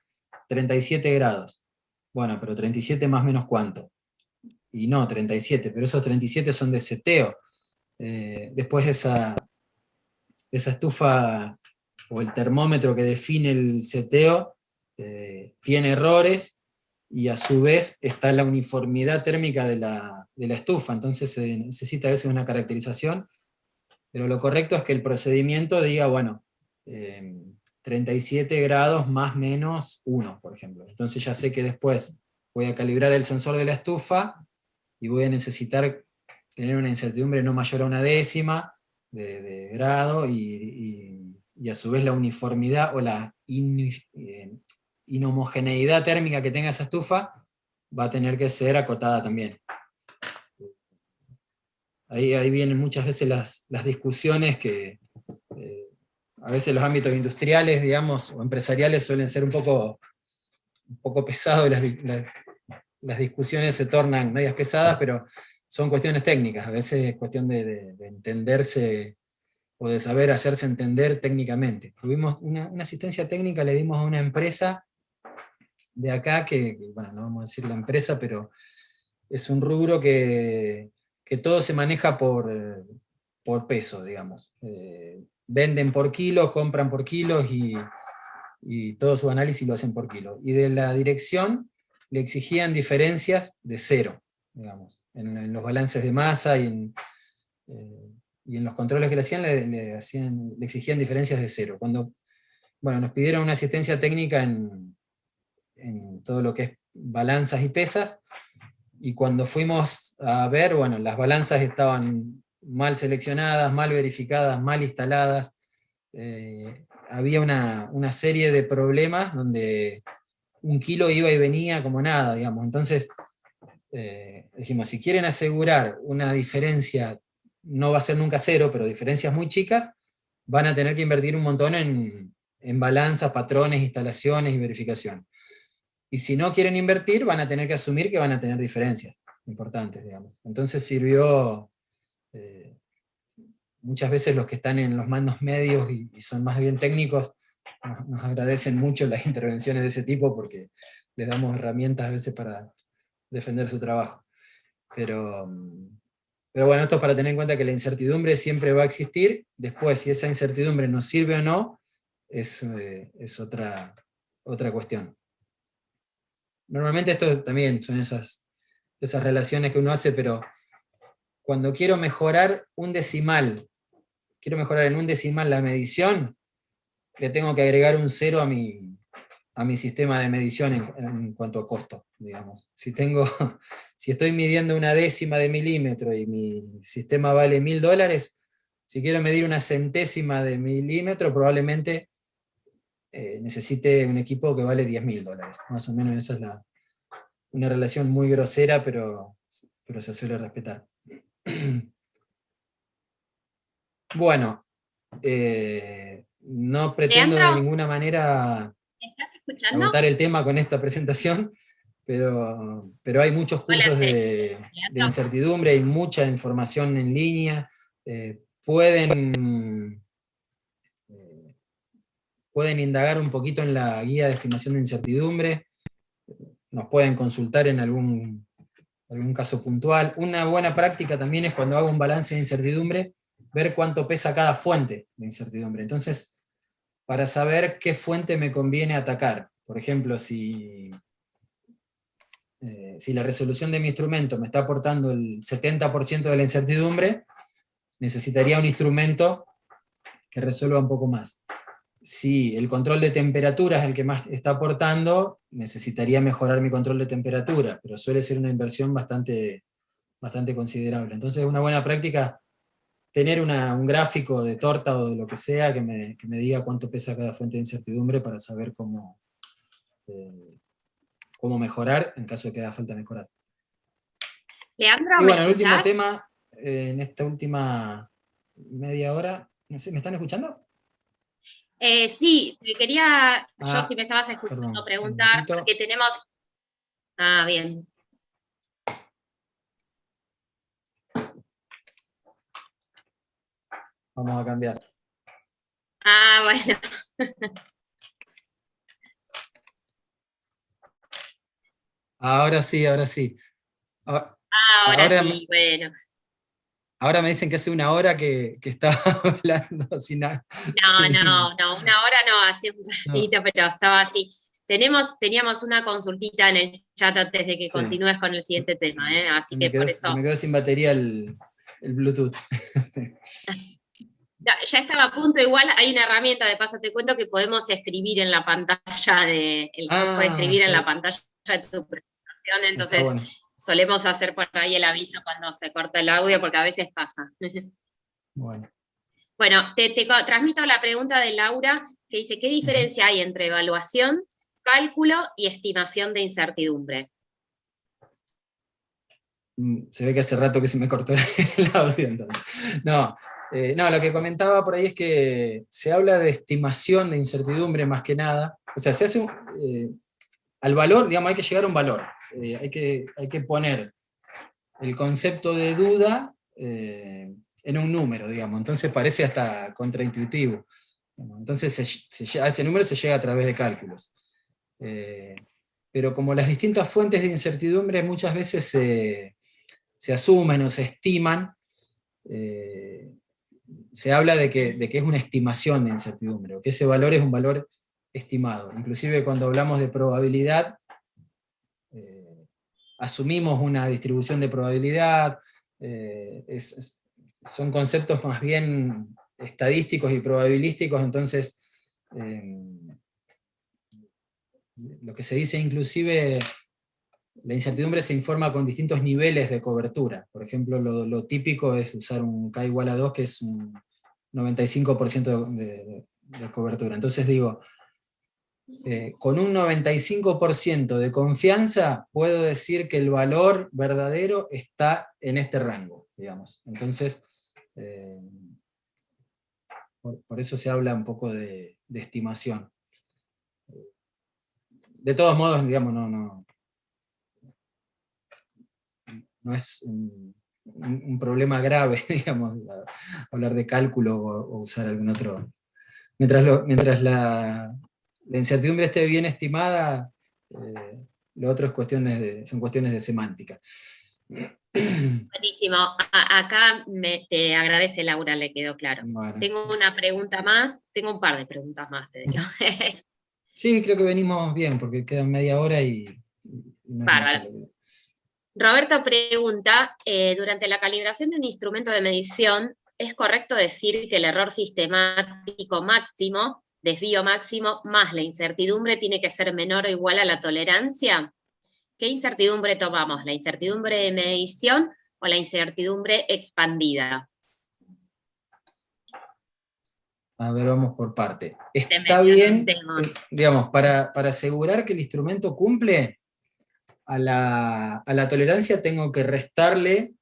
37 grados. Bueno, pero 37 más o menos ¿cuánto? Y no, 37, pero esos 37 son de seteo. Después esa estufa o el termómetro que define el seteo tiene errores, y a su vez está la uniformidad térmica de la estufa, entonces se necesita a veces una caracterización, pero lo correcto es que el procedimiento diga, bueno, 37 grados más menos 1, por ejemplo. Entonces ya sé que después voy a calibrar el sensor de la estufa y voy a necesitar tener una incertidumbre no mayor a una décima de grado, y a su vez la uniformidad o la inhomogeneidad térmica que tenga esa estufa va a tener que ser acotada también. Ahí vienen muchas veces las discusiones que a veces los ámbitos industriales, digamos, o empresariales suelen ser un poco pesados, las discusiones se tornan medias pesadas, pero son cuestiones técnicas, a veces es cuestión de entenderse o de saber hacerse entender técnicamente. Tuvimos una asistencia técnica, le dimos a una empresa de acá, bueno, no vamos a decir la empresa, pero es un rubro que todo se maneja por peso, digamos. Venden por kilos, compran por kilos, y todo su análisis lo hacen por kilo. Y de la dirección le exigían diferencias de cero, digamos, en los balances de masa y en los controles que le hacían, le exigían diferencias de cero. Cuando, bueno, nos pidieron una asistencia técnica en todo lo que es balanzas y pesas, y cuando fuimos a ver, bueno, las balanzas estaban mal seleccionadas, mal verificadas, mal instaladas, había una serie de problemas donde un kilo iba y venía como nada, digamos. Entonces dijimos, si quieren asegurar una diferencia, no va a ser nunca cero, pero diferencias muy chicas, van a tener que invertir un montón en balanzas, patrones, instalaciones y verificación. Y si no quieren invertir, van a tener que asumir que van a tener diferencias importantes, digamos. Entonces sirvió, muchas veces los que están en los mandos medios y son más bien técnicos, nos agradecen mucho las intervenciones de ese tipo, porque les damos herramientas a veces para defender su trabajo. Pero bueno, esto es para tener en cuenta que la incertidumbre siempre va a existir. Después, si esa incertidumbre nos sirve o no, es otra cuestión. Normalmente esto también son esas relaciones que uno hace, pero cuando quiero mejorar un decimal, quiero mejorar en un decimal la medición, le tengo que agregar un 0 a mi sistema de medición en cuanto a costo, digamos. Si estoy midiendo una décima de milímetro y mi sistema vale $1000, si quiero medir una centésima de milímetro, probablemente necesite un equipo que vale $10.000. Más o menos esa es una relación muy grosera, pero se suele respetar. Bueno, no pretendo Leandro, de ninguna manera ¿me estás escuchando? agotar el tema con esta presentación, pero hay muchos cursos de incertidumbre, hay mucha información en línea, pueden indagar un poquito en la guía de estimación de incertidumbre, nos pueden consultar en algún caso puntual. Una buena práctica también es cuando hago un balance de incertidumbre, ver cuánto pesa cada fuente de incertidumbre. Entonces, para saber qué fuente me conviene atacar. Por ejemplo, si la resolución de mi instrumento me está aportando el 70% de la incertidumbre, necesitaría un instrumento que resuelva un poco más. Si el control de temperatura es el que más está aportando, necesitaría mejorar mi control de temperatura, pero suele ser una inversión bastante considerable. Entonces es una buena práctica tener un gráfico de torta o de lo que sea que me diga cuánto pesa cada fuente de incertidumbre para saber cómo mejorar en caso de que haga falta mejorar. Leandro, Y bueno, ¿me el último escuchás? tema, en esta última media hora, no sé, ¿me están escuchando? Sí, te quería, yo si Ah, me estabas escuchando, perdón, un preguntar, momentito. porque tenemos... Ah, bien. Vamos a cambiar. Ah, bueno. Ahora sí, ahora sí. Ah, Ahora Ahora, sí, bueno. ahora me dicen que hace una hora que estaba hablando sin nada. No, una hora no, hace un No, ratito, pero estaba así. Teníamos una consultita en el chat antes de que sí. continúes con el siguiente tema, así que por Se me eso. quedó sin batería el Bluetooth. Sí. Ya estaba a punto, igual hay una herramienta, de paso te cuento, que podemos escribir en la pantalla el chat puede Ah, escribir en la pantalla de tu presentación, está bueno. entonces solemos hacer por ahí el aviso cuando se corta el audio, porque a veces pasa. Bueno. Bueno, te transmito la pregunta de Laura, que dice, ¿qué diferencia hay entre evaluación, cálculo y estimación de incertidumbre? Se ve que hace rato que se me cortó el audio, entonces. No, lo que comentaba por ahí es que se habla de estimación de incertidumbre más que nada. O sea, se hace al valor, digamos, hay que llegar a un valor. Hay que poner el concepto de duda en un número, digamos. Entonces parece hasta contraintuitivo. Entonces a ese número se llega a través de cálculos. Pero como las distintas fuentes de incertidumbre muchas veces se asumen o se estiman, se habla de que es una estimación de incertidumbre, o que ese valor es un valor estimado. Inclusive cuando hablamos de probabilidad, asumimos una distribución de probabilidad, son conceptos más bien estadísticos y probabilísticos, entonces lo que se dice inclusive, la incertidumbre se informa con distintos niveles de cobertura. Por ejemplo, lo típico es usar un K igual a 2, que es un 95% de cobertura. Entonces digo, con un 95% de confianza puedo decir que el valor verdadero está en este rango, digamos. Entonces, por eso se habla un poco de estimación. De todos modos, digamos, no es un problema grave, digamos, hablar de cálculo o usar algún otro. Mientras la incertidumbre esté bien estimada, lo otro son cuestiones de semántica. Buenísimo. Acá te agradece Laura, le quedó claro. Bueno. Tengo una pregunta más, tengo un par de preguntas más, te digo. Sí, creo que venimos bien, porque quedan media hora y no es Bárbaro. mucho. Roberto pregunta, durante la calibración de un instrumento de medición, ¿es correcto decir que el error sistemático máximo, desvío máximo, más la incertidumbre tiene que ser menor o igual a la tolerancia? ¿Qué incertidumbre tomamos? ¿La incertidumbre de medición o la incertidumbre expandida? A ver, vamos por parte. Está bien, digamos, para asegurar que el instrumento cumple, a la tolerancia tengo que restarle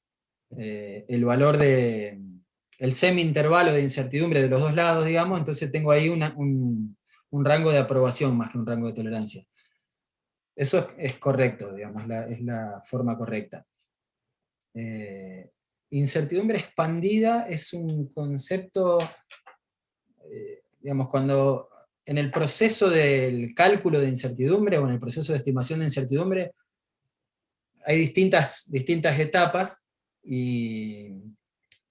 el valor el semi-intervalo de incertidumbre de los dos lados, digamos, entonces tengo ahí un rango de aprobación más que un rango de tolerancia. Eso es correcto, digamos, es la forma correcta. Incertidumbre expandida es un concepto, digamos, cuando en el proceso del cálculo de incertidumbre o en el proceso de estimación de incertidumbre hay distintas etapas y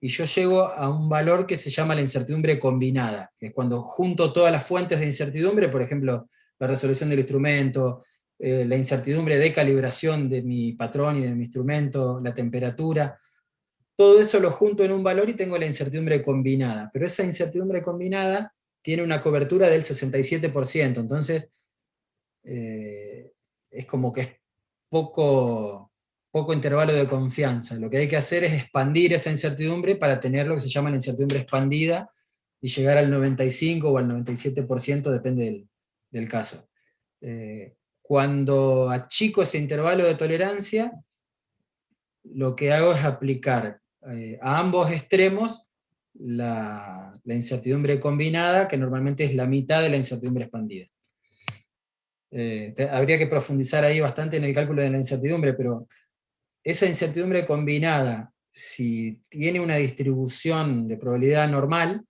y yo llego a un valor que se llama la incertidumbre combinada, que es cuando junto todas las fuentes de incertidumbre, por ejemplo, la resolución del instrumento, la incertidumbre de calibración de mi patrón y de mi instrumento, la temperatura, todo eso lo junto en un valor y tengo la incertidumbre combinada. Pero esa incertidumbre combinada tiene una cobertura del 67%, entonces es como que es poco intervalo de confianza. Lo que hay que hacer es expandir esa incertidumbre para tener lo que se llama la incertidumbre expandida y llegar al 95 o al 97%, depende del caso. Cuando achico ese intervalo de tolerancia, lo que hago es aplicar a ambos extremos la incertidumbre combinada, que normalmente es la mitad de la incertidumbre expandida. Habría que profundizar ahí bastante en el cálculo de la incertidumbre, pero esa incertidumbre combinada, si tiene una distribución de probabilidad normal,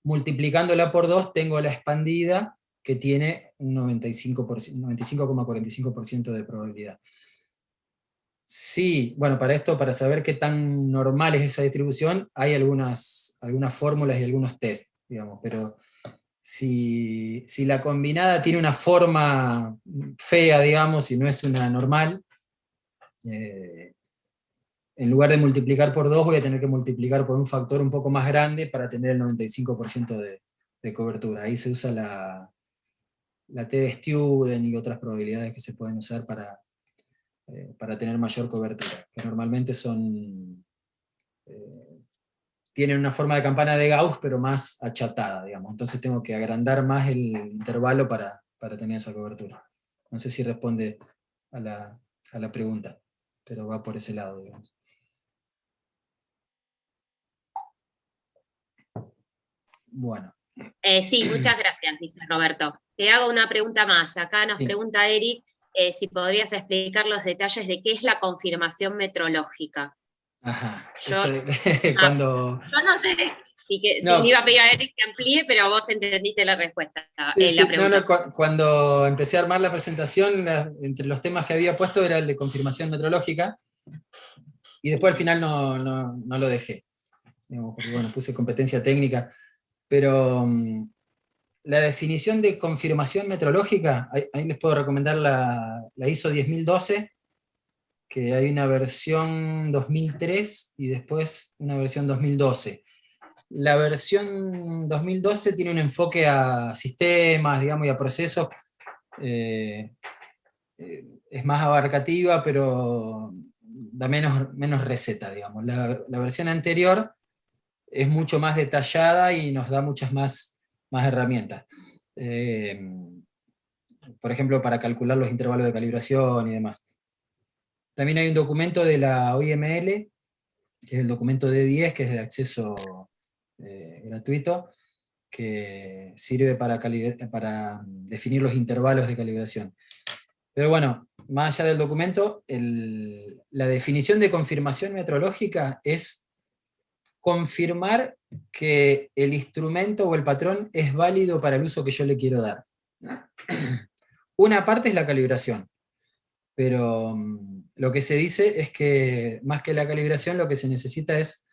multiplicándola por 2 tengo la expandida, que tiene un 95,45% de probabilidad. Sí, bueno, para esto, para saber qué tan normal es esa distribución, hay algunas fórmulas y algunos test, digamos, pero si la combinada tiene una forma fea, digamos, y no es una normal, en lugar de multiplicar por 2 voy a tener que multiplicar por un factor un poco más grande para tener el 95% de cobertura. Ahí se usa la t-Student y otras probabilidades que se pueden usar para tener mayor cobertura, que normalmente tienen una forma de campana de Gauss, pero más achatada, digamos. Entonces tengo que agrandar más el intervalo para tener esa cobertura. No sé si responde a la pregunta, pero va por ese lado, digamos. Bueno. Sí, muchas gracias, dice Roberto. Te hago una pregunta más. Acá nos pregunta Eric si podrías explicar los detalles de qué es la confirmación metrológica. Ajá. Yo no sé si le iba a pedir a Eric que amplíe, pero vos entendiste la respuesta, la pregunta. Cuando empecé a armar la presentación, entre los temas que había puesto era el de confirmación metrológica, y después al final no lo dejé. Digamos, porque bueno, puse competencia técnica, pero la definición de confirmación metrológica, ahí les puedo recomendar la ISO 10012, que hay una versión 2003 y después una versión 2012. La versión 2012 tiene un enfoque a sistemas, digamos, y a procesos, es más abarcativa, pero da menos receta, digamos. La versión anterior es mucho más detallada y nos da muchas más herramientas. Por ejemplo, para calcular los intervalos de calibración y demás. También hay un documento de la OIML, que es el documento D10, que es de acceso gratuito, que sirve para definir los intervalos de calibración. Pero bueno, más allá del documento, la definición de confirmación metrológica es confirmar que el instrumento o el patrón es válido para el uso que yo le quiero dar. Una parte es la calibración, pero lo que se dice es que más que la calibración lo que se necesita es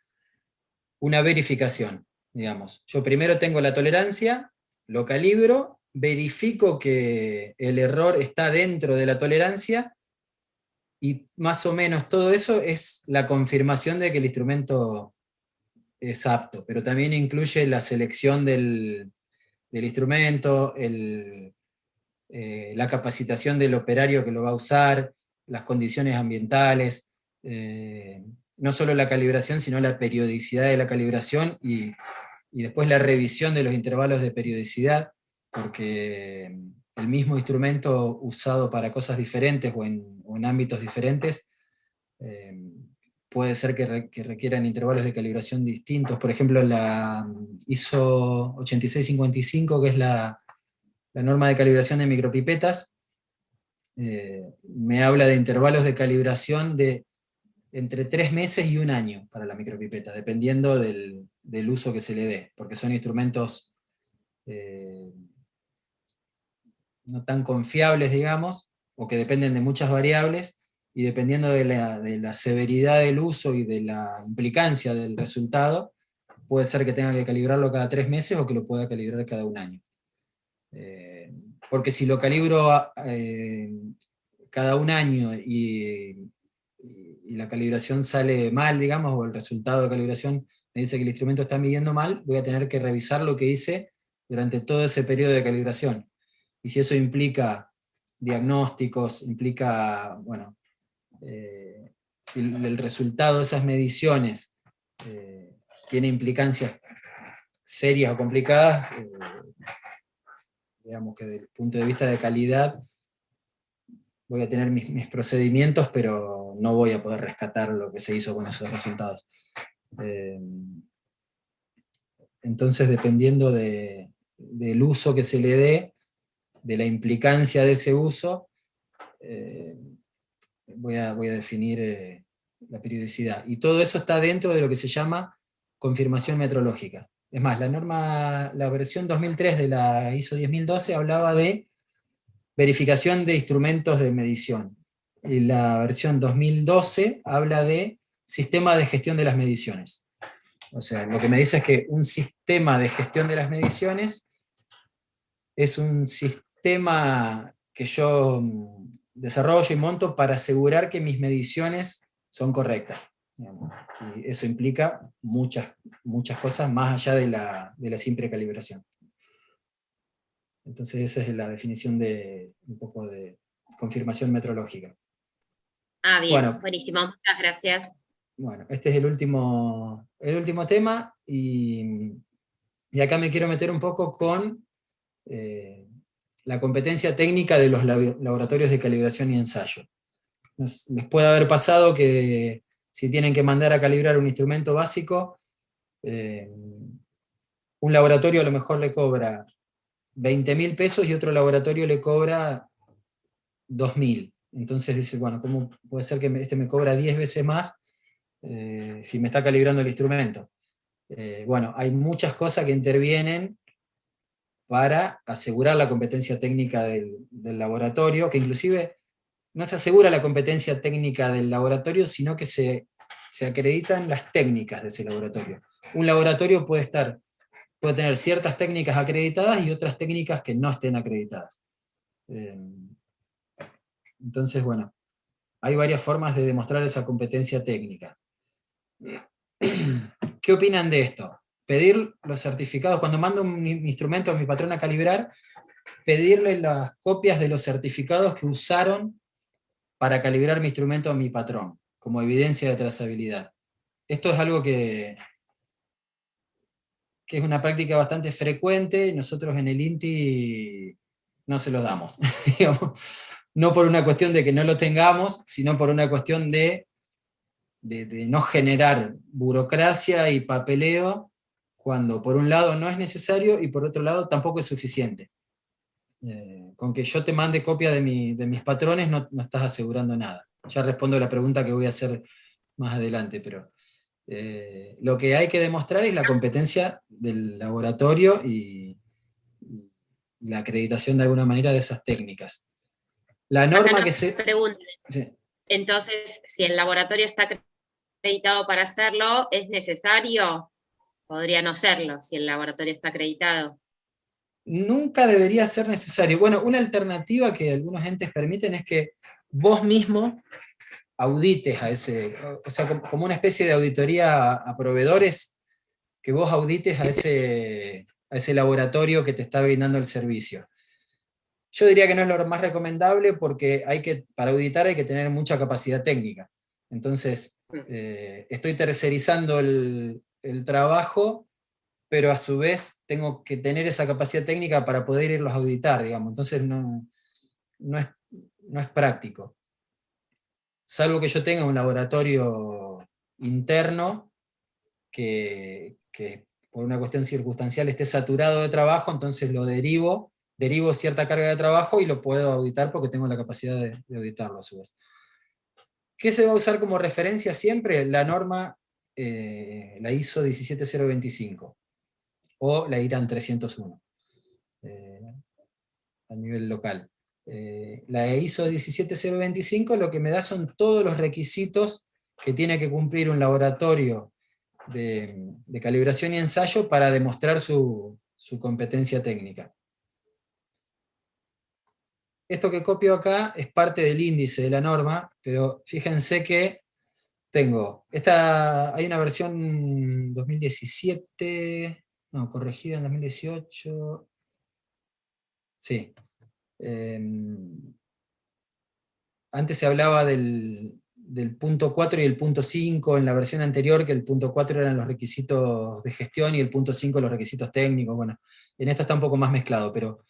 una verificación, digamos. Yo primero tengo la tolerancia, lo calibro, verifico que el error está dentro de la tolerancia, y más o menos todo eso es la confirmación de que el instrumento es apto, pero también incluye la selección del instrumento, la capacitación del operario que lo va a usar, las condiciones ambientales, no solo la calibración, sino la periodicidad de la calibración y después la revisión de los intervalos de periodicidad, porque el mismo instrumento usado para cosas diferentes o en ámbitos diferentes puede ser que requieran intervalos de calibración distintos. Por ejemplo, la ISO 8655, que es la norma de calibración de micropipetas, me habla de intervalos de calibración de entre 3 meses y 1 año para la micropipeta, dependiendo del uso que se le dé, porque son instrumentos no tan confiables, digamos, o que dependen de muchas variables, y dependiendo de la severidad del uso y de la implicancia del resultado, puede ser que tenga que calibrarlo cada 3 meses o que lo pueda calibrar cada 1 año. Porque si lo calibro cada 1 año y la calibración sale mal, digamos, o el resultado de calibración me dice que el instrumento está midiendo mal, voy a tener que revisar lo que hice durante todo ese periodo de calibración. Y si eso implica diagnósticos, implica, bueno, si el resultado de esas mediciones tiene implicancias serias o complicadas, digamos que desde el punto de vista de calidad voy a tener mis procedimientos, pero no voy a poder rescatar lo que se hizo con esos resultados. Entonces, dependiendo del uso que se le dé, de la implicancia de ese uso, voy a definir la periodicidad. Y todo eso está dentro de lo que se llama confirmación metrológica. Es más, la versión 2003 de la ISO 10012 hablaba de verificación de instrumentos de medición. Y la versión 2012 habla de sistema de gestión de las mediciones. O sea, lo que me dice es que un sistema de gestión de las mediciones es un sistema que yo desarrollo y monto para asegurar que mis mediciones son correctas. Y eso implica muchas cosas más allá de la simple calibración. Entonces esa es la definición de un poco de confirmación metrológica. Ah, bien, Bueno, buenísimo, muchas gracias. Bueno, este es el último tema, y acá me quiero meter un poco con la competencia técnica de los laboratorios de calibración y ensayo. Les puede haber pasado que si tienen que mandar a calibrar un instrumento básico, un laboratorio a lo mejor le cobra 20.000 pesos y otro laboratorio le cobra 2.000. Entonces dice, bueno, ¿cómo puede ser que este me cobra 10 veces más si me está calibrando el instrumento? Bueno, hay muchas cosas que intervienen para asegurar la competencia técnica del laboratorio, que inclusive no se asegura la competencia técnica del laboratorio, sino que se acreditan las técnicas de ese laboratorio. Un laboratorio puede tener ciertas técnicas acreditadas y otras técnicas que no estén acreditadas. Entonces, bueno, hay varias formas de demostrar esa competencia técnica. ¿Qué opinan de esto? Pedir los certificados, cuando mando un instrumento a mi patrón a calibrar, pedirle las copias de los certificados que usaron para calibrar mi instrumento a mi patrón, como evidencia de trazabilidad. Esto es algo que es una práctica bastante frecuente, y nosotros en el INTI no se lo damos. No por una cuestión de que no lo tengamos, sino por una cuestión de no generar burocracia y papeleo, cuando por un lado no es necesario y por otro lado tampoco es suficiente. Con que yo te mande copia de mis patrones no estás asegurando nada. Ya respondo a la pregunta que voy a hacer más adelante, pero lo que hay que demostrar es la competencia del laboratorio y la acreditación de alguna manera de esas técnicas. La norma que se... Pregunte. Sí. Entonces, si el laboratorio está acreditado para hacerlo, ¿es necesario? Podría no serlo, si el laboratorio está acreditado. Nunca debería ser necesario. Bueno, una alternativa que algunos entes permiten es que vos mismo audites a ese, o sea, como una especie de auditoría a proveedores, que vos audites a ese laboratorio que te está brindando el servicio. Yo diría que no es lo más recomendable porque para auditar hay que tener mucha capacidad técnica. Entonces, estoy tercerizando el trabajo, pero a su vez tengo que tener esa capacidad técnica para poder irlos a auditar, digamos. Entonces no es práctico. Salvo que yo tenga un laboratorio interno que por una cuestión circunstancial esté saturado de trabajo, entonces lo derivo cierta carga de trabajo y lo puedo auditar porque tengo la capacidad de auditarlo a su vez. ¿Qué se va a usar como referencia siempre? La norma, la ISO 17025 o la IRAN 301 a nivel local. La ISO 17025 lo que me da son todos los requisitos que tiene que cumplir un laboratorio de calibración y ensayo para demostrar su competencia técnica. Esto que copio acá es parte del índice de la norma, pero fíjense que hay una versión 2017, no, corregida en 2018, sí. Antes se hablaba del punto 4 y el punto 5 en la versión anterior, que el punto 4 eran los requisitos de gestión y el punto 5 los requisitos técnicos. Bueno, en esta está un poco más mezclado, pero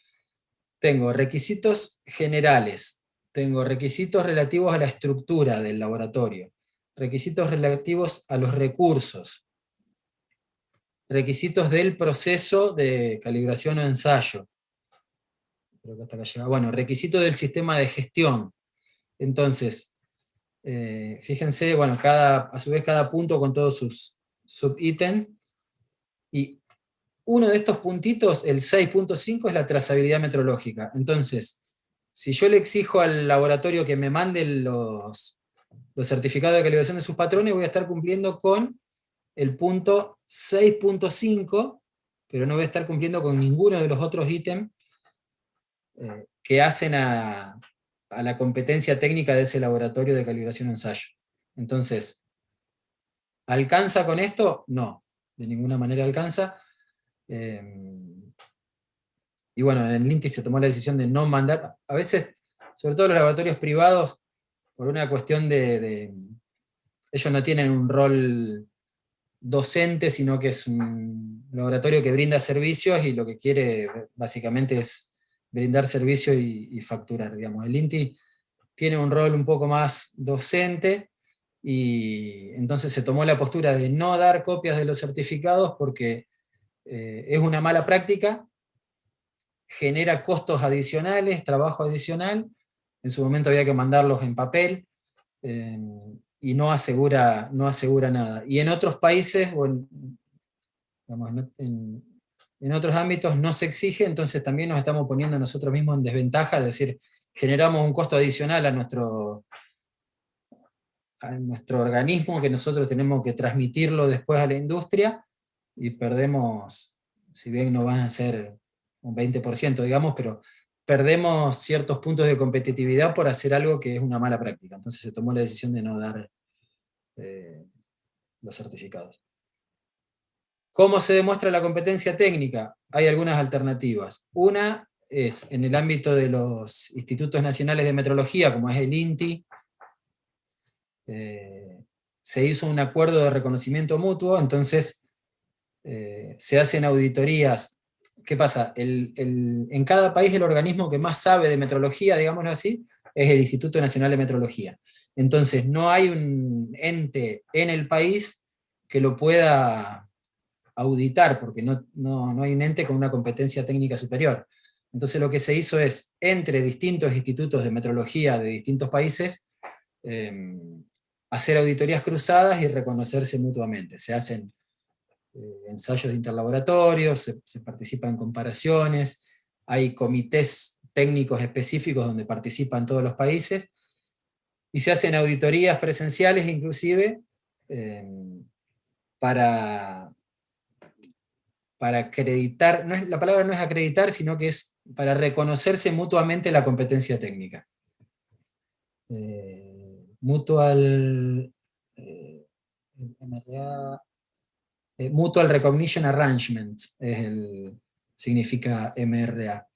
tengo requisitos generales, tengo requisitos relativos a la estructura del laboratorio, requisitos relativos a los recursos, requisitos del proceso de calibración o ensayo. Creo que hasta acá llega. Bueno, requisitos del sistema de gestión. Entonces, fíjense, bueno, a su vez cada punto con todos sus subítems, y uno de estos puntitos, el 6.5, es la trazabilidad metrológica. Entonces, si yo le exijo al laboratorio que me mande los certificados de calibración de sus patrones, voy a estar cumpliendo con el punto 6.5, pero no voy a estar cumpliendo con ninguno de los otros ítems que hacen a la competencia técnica de ese laboratorio de calibración y ensayo. Entonces, ¿alcanza con esto? No, de ninguna manera alcanza. Y bueno, en el INTI se tomó la decisión de no mandar, a veces, sobre todo los laboratorios privados, por una cuestión ellos no tienen un rol docente, sino que es un laboratorio que brinda servicios y lo que quiere básicamente es brindar servicio y facturar, digamos. El INTI tiene un rol un poco más docente, y entonces se tomó la postura de no dar copias de los certificados porque es una mala práctica, genera costos adicionales, trabajo adicional. En su momento había que mandarlos en papel, y no asegura nada. Y en otros países, digamos, en otros ámbitos no se exige, entonces también nos estamos poniendo nosotros mismos en desventaja, es decir, generamos un costo adicional a nuestro organismo, que nosotros tenemos que transmitirlo después a la industria, y perdemos, si bien no van a ser un 20%, digamos, pero perdemos ciertos puntos de competitividad por hacer algo que es una mala práctica. Entonces se tomó la decisión de no dar los certificados. ¿Cómo se demuestra la competencia técnica? Hay algunas alternativas. Una es en el ámbito de los institutos nacionales de metrología, como es el INTI. Se hizo un acuerdo de reconocimiento mutuo, entonces se hacen auditorías. ¿Qué pasa? En cada país el organismo que más sabe de metrología, digámoslo así, es el Instituto Nacional de Metrología. Entonces no hay un ente en el país que lo pueda auditar, porque no hay un ente con una competencia técnica superior. Entonces lo que se hizo es, entre distintos institutos de metrología de distintos países, hacer auditorías cruzadas y reconocerse mutuamente. Se hacen ensayos de interlaboratorios, se participa en comparaciones, hay comités técnicos específicos donde participan todos los países, y se hacen auditorías presenciales inclusive, para acreditar, la palabra no es acreditar, sino que es para reconocerse mutuamente la competencia técnica. Mutual Recognition Arrangement significa MRA.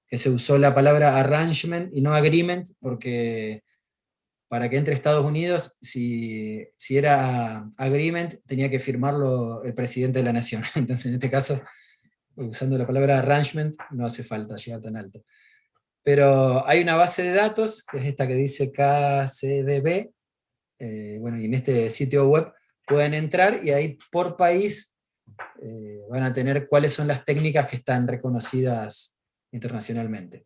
Que se usó la palabra arrangement y no agreement, porque para que entre Estados Unidos, si era agreement, tenía que firmarlo el presidente de la nación. Entonces, en este caso, usando la palabra arrangement, no hace falta llegar tan alto. Pero hay una base de datos, que es esta que dice KCDB, bueno, y en este sitio web pueden entrar, y ahí por país van a tener cuáles son las técnicas que están reconocidas internacionalmente.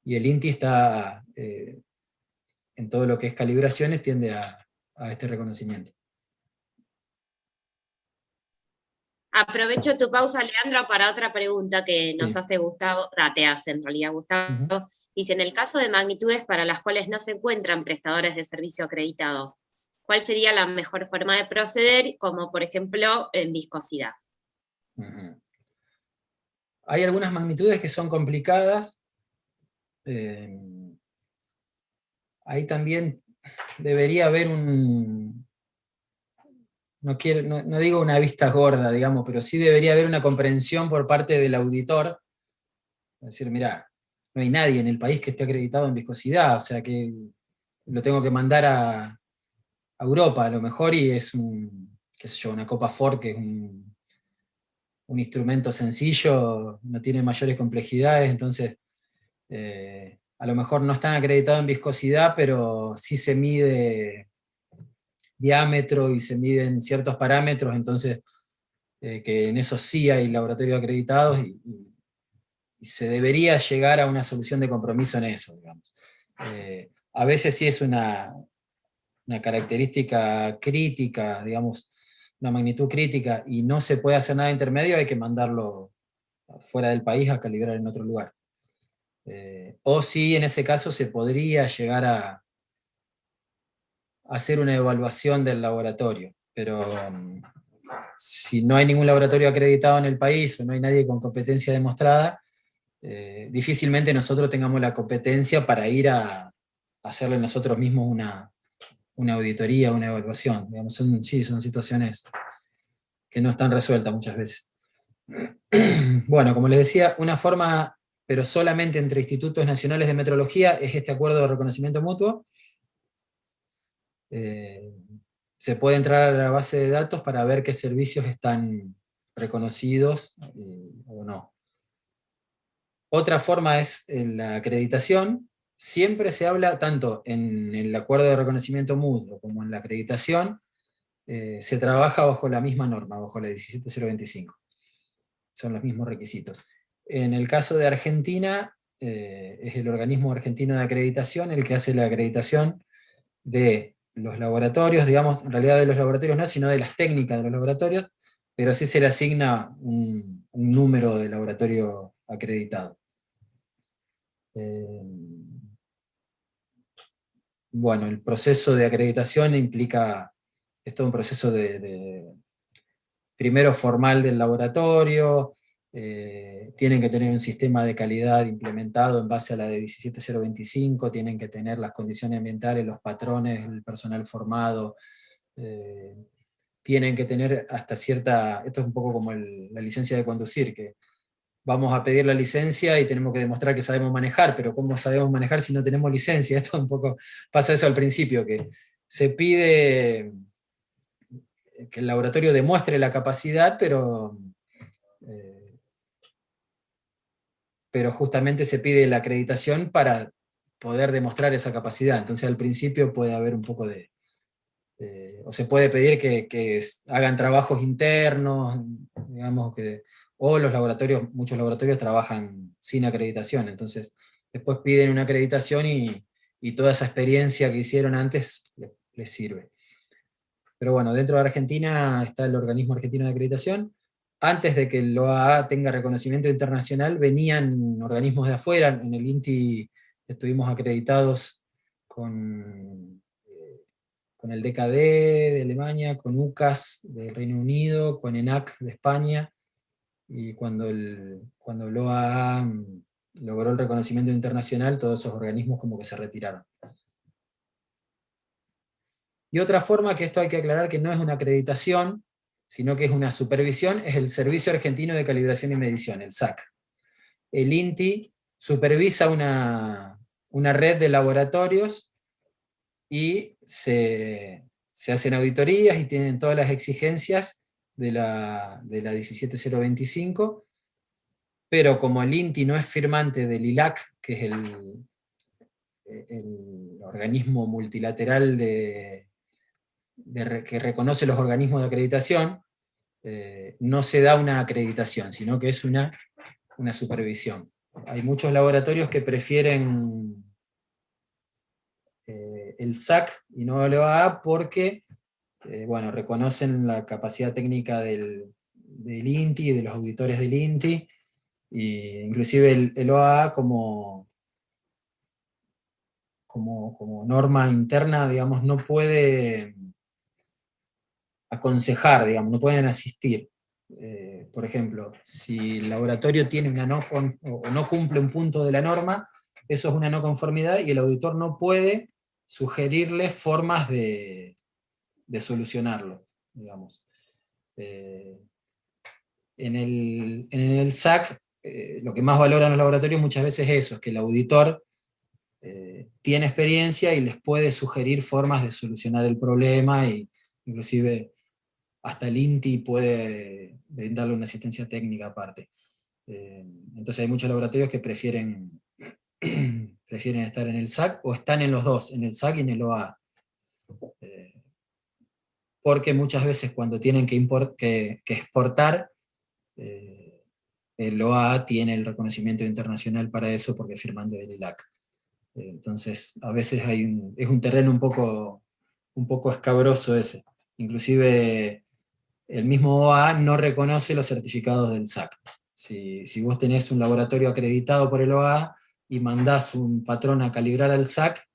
Y el INTI está, en todo lo que es calibraciones, tiende a este reconocimiento. Aprovecho tu pausa, Leandro, para otra pregunta que nos Sí. hace Gustavo, te hace en realidad Gustavo. Dice, en el caso de magnitudes para las cuales no se encuentran prestadores de servicio acreditados, ¿cuál sería la mejor forma de proceder, como por ejemplo en viscosidad? Ujú. Hay algunas magnitudes que son complicadas. Ahí también debería haber no digo una vista gorda, digamos, pero sí debería haber una comprensión por parte del auditor. Es decir, mirá, no hay nadie en el país que esté acreditado en viscosidad, o sea que lo tengo que mandar a Europa a lo mejor, y es qué sé yo, una Copa Ford, que es un instrumento sencillo, no tiene mayores complejidades, entonces a lo mejor no están acreditados en viscosidad, pero sí se mide diámetro y se miden ciertos parámetros, entonces que en eso sí hay laboratorios acreditados, y se debería llegar a una solución de compromiso en eso, digamos. A veces sí es una característica crítica, digamos, una magnitud crítica, y no se puede hacer nada intermedio, hay que mandarlo fuera del país a calibrar en otro lugar. O sí, en ese caso se podría llegar a hacer una evaluación del laboratorio, pero si no hay ningún laboratorio acreditado en el país o no hay nadie con competencia demostrada, difícilmente nosotros tengamos la competencia para ir a hacerle nosotros mismos una auditoría, una evaluación. Digamos, sí, son situaciones que no están resueltas muchas veces. Bueno, como les decía, una forma, pero solamente entre institutos nacionales de metrología, es este acuerdo de reconocimiento mutuo. Se puede entrar a la base de datos para ver qué servicios están reconocidos o no. Otra forma es la acreditación. Siempre se habla, tanto en el acuerdo de reconocimiento mutuo como en la acreditación, se trabaja bajo la misma norma, bajo la 17025. Son los mismos requisitos. En el caso de Argentina, es el organismo argentino de acreditación el que hace la acreditación de los laboratorios, digamos, en realidad de los laboratorios no, sino de las técnicas de los laboratorios, pero sí se le asigna un número de laboratorio acreditado. Bueno, el proceso de acreditación implica, es todo un proceso primero formal del laboratorio, tienen que tener un sistema de calidad implementado en base a la de 17025, tienen que tener las condiciones ambientales, los patrones, el personal formado, tienen que tener hasta cierta, esto es un poco como la licencia de conducir, que vamos a pedir la licencia y tenemos que demostrar que sabemos manejar, pero ¿cómo sabemos manejar si no tenemos licencia? Esto un poco pasa eso al principio, que se pide que el laboratorio demuestre la capacidad, pero justamente se pide la acreditación para poder demostrar esa capacidad. Entonces al principio puede haber un poco o se puede pedir que hagan trabajos internos, digamos o muchos laboratorios trabajan sin acreditación, entonces después piden una acreditación y toda esa experiencia que hicieron antes les sirve. Pero bueno, dentro de Argentina está el organismo argentino de acreditación. Antes de que el OAA tenga reconocimiento internacional, venían organismos de afuera. En el INTI estuvimos acreditados con el DKD de Alemania, con UCAS del Reino Unido, con ENAC de España, y cuando el OAA logró el reconocimiento internacional, todos esos organismos como que se retiraron. Y otra forma, que esto hay que aclarar que no es una acreditación, sino que es una supervisión, es el Servicio Argentino de Calibración y Medición, el SAC. El INTI supervisa una red de laboratorios y se hacen auditorías y tienen todas las exigencias de la 17025, pero como el INTI no es firmante del ILAC, que es el organismo multilateral que reconoce los organismos de acreditación, no se da una acreditación, sino que es una supervisión. Hay muchos laboratorios que prefieren el SAC y no el OAA porque bueno, reconocen la capacidad técnica del del INTI y de los auditores del INTI, e inclusive el OAA como norma interna, digamos, no puede aconsejar, digamos, no pueden asistir. Por ejemplo, si el laboratorio tiene o no cumple un punto de la norma, eso es una no conformidad y el auditor no puede sugerirle formas de solucionarlo, digamos. En el SAC, lo que más valoran los laboratorios muchas veces es eso, es que el auditor tiene experiencia y les puede sugerir formas de solucionar el problema, y inclusive hasta el INTI puede brindarle una asistencia técnica aparte. Entonces hay muchos laboratorios que prefieren estar en el SAC, o están en los dos, en el SAC y en el OA. Porque muchas veces cuando tienen que exportar, el OA tiene el reconocimiento internacional para eso porque firman del ILAC. Entonces a veces es un terreno un poco escabroso ese. Inclusive el mismo OA no reconoce los certificados del SAC. Si vos tenés un laboratorio acreditado por el OA y mandás un patrón a calibrar al SAC,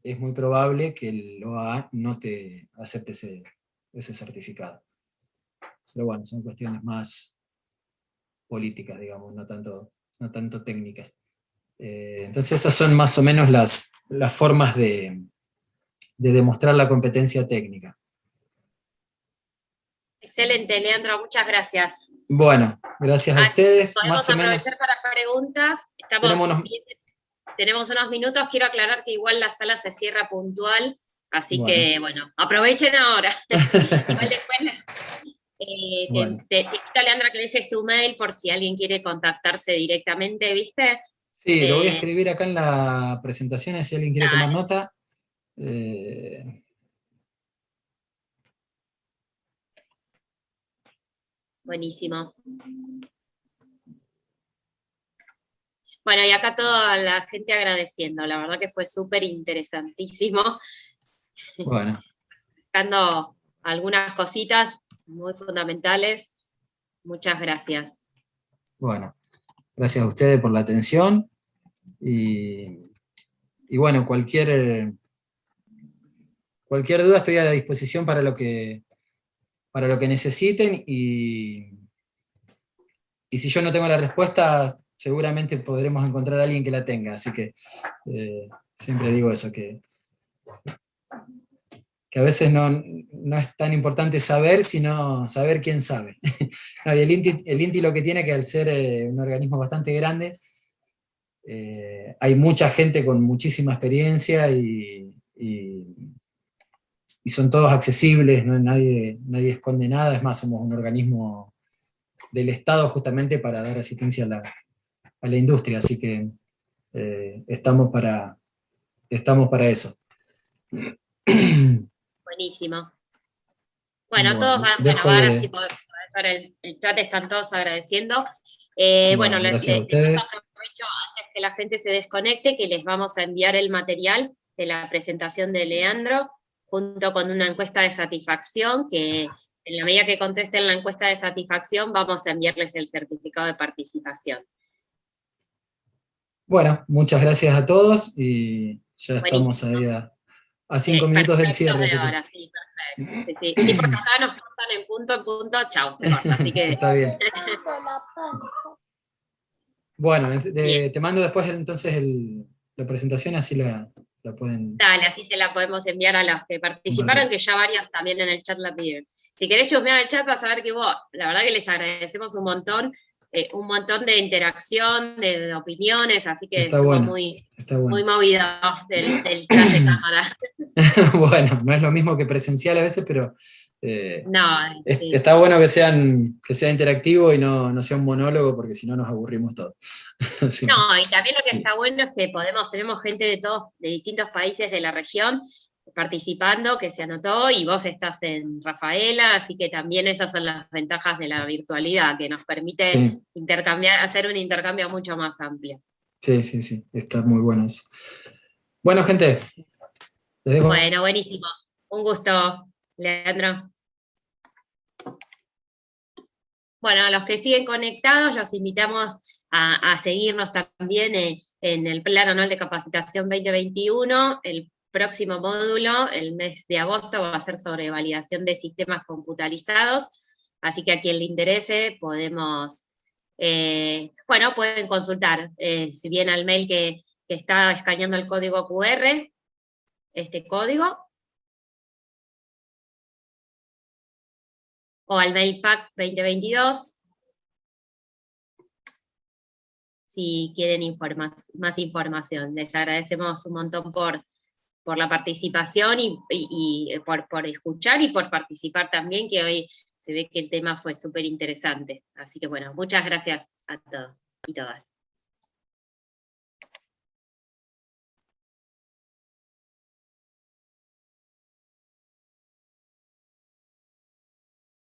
es muy probable que el OA no te acepte ese certificado. Pero bueno, son cuestiones más políticas, digamos, no tanto técnicas. Entonces esas son más o menos las formas de demostrar la competencia técnica. Excelente, Leandro, muchas gracias. Bueno, gracias a ustedes. Podemos Más o menos aprovechar para preguntas. Tenemos unos minutos. Quiero aclarar que igual la sala se cierra puntual, así que, bueno, aprovechen ahora. Igual después te invito, Leandra, que dejes tu mail por si alguien quiere contactarse directamente, ¿viste? Sí, lo voy a escribir acá en la presentación, si alguien quiere tomar nota. Buenísimo. Bueno, y acá toda la gente agradeciendo, la verdad que fue súper interesantísimo. Bueno. Dando algunas cositas muy fundamentales. Muchas gracias. Bueno, gracias a ustedes por la atención, y bueno, cualquier duda estoy a disposición para lo que necesiten, y si yo no tengo la respuesta, seguramente podremos encontrar a alguien que la tenga, así que siempre digo eso, que a veces no es tan importante saber, sino saber quién sabe. No, y el INTI lo que tiene, que al ser un organismo bastante grande, hay mucha gente con muchísima experiencia, y son todos accesibles, ¿no? Nadie esconde nada. Es más, somos un organismo del Estado justamente para dar asistencia a la industria, así que estamos para eso. Buenísimo. Bueno, todos ahora sí para el chat están todos agradeciendo. Bueno, gracias a les ustedes. aprovecho antes que la gente se desconecte, que les vamos a enviar el material de la presentación de Leandro, junto con una encuesta de satisfacción, que en la medida que contesten la encuesta de satisfacción, vamos a enviarles el certificado de participación. Bueno, muchas gracias a todos, y ya estamos ahí a 5 minutos del cierre. Ahora, sí, perfecto. Sí, porque acá nos cortan en punto, chau, se corta, así que... Está bien. Bueno, te mando después entonces la presentación, así la pueden... Dale, así se la podemos enviar a los que participaron, que ya varios también en el chat la piden. Si querés chusmear el chat, vas a ver que la verdad que les agradecemos un montón de interacción, de opiniones, así que está estuvo bueno, muy movido del chat de cámara. Bueno, no es lo mismo que presencial a veces, pero sí. Está bueno que sea interactivo y no sea un monólogo, porque si no nos aburrimos todos. Sí. No, y también lo que está bueno es que tenemos gente de distintos países de la región participando, que se anotó, y vos estás en Rafaela, así que también esas son las ventajas de la virtualidad, que nos permite hacer un intercambio mucho más amplio. Sí, está muy bueno eso. Bueno, gente, les dejo. Bueno, buenísimo. Un gusto, Leandro. Bueno, a los que siguen conectados, los invitamos a seguirnos también en el Plan Anual de Capacitación 2021. El próximo módulo, el mes de agosto, va a ser sobre validación de sistemas computarizados, así que a quien le interese podemos, bueno, pueden consultar, si bien al mail que está escaneando el código QR, este código, o al mail PAC 2022, si quieren más información. Les agradecemos un montón por la participación y por escuchar y por participar también, que hoy se ve que el tema fue súper interesante. Así que bueno, muchas gracias a todos y todas.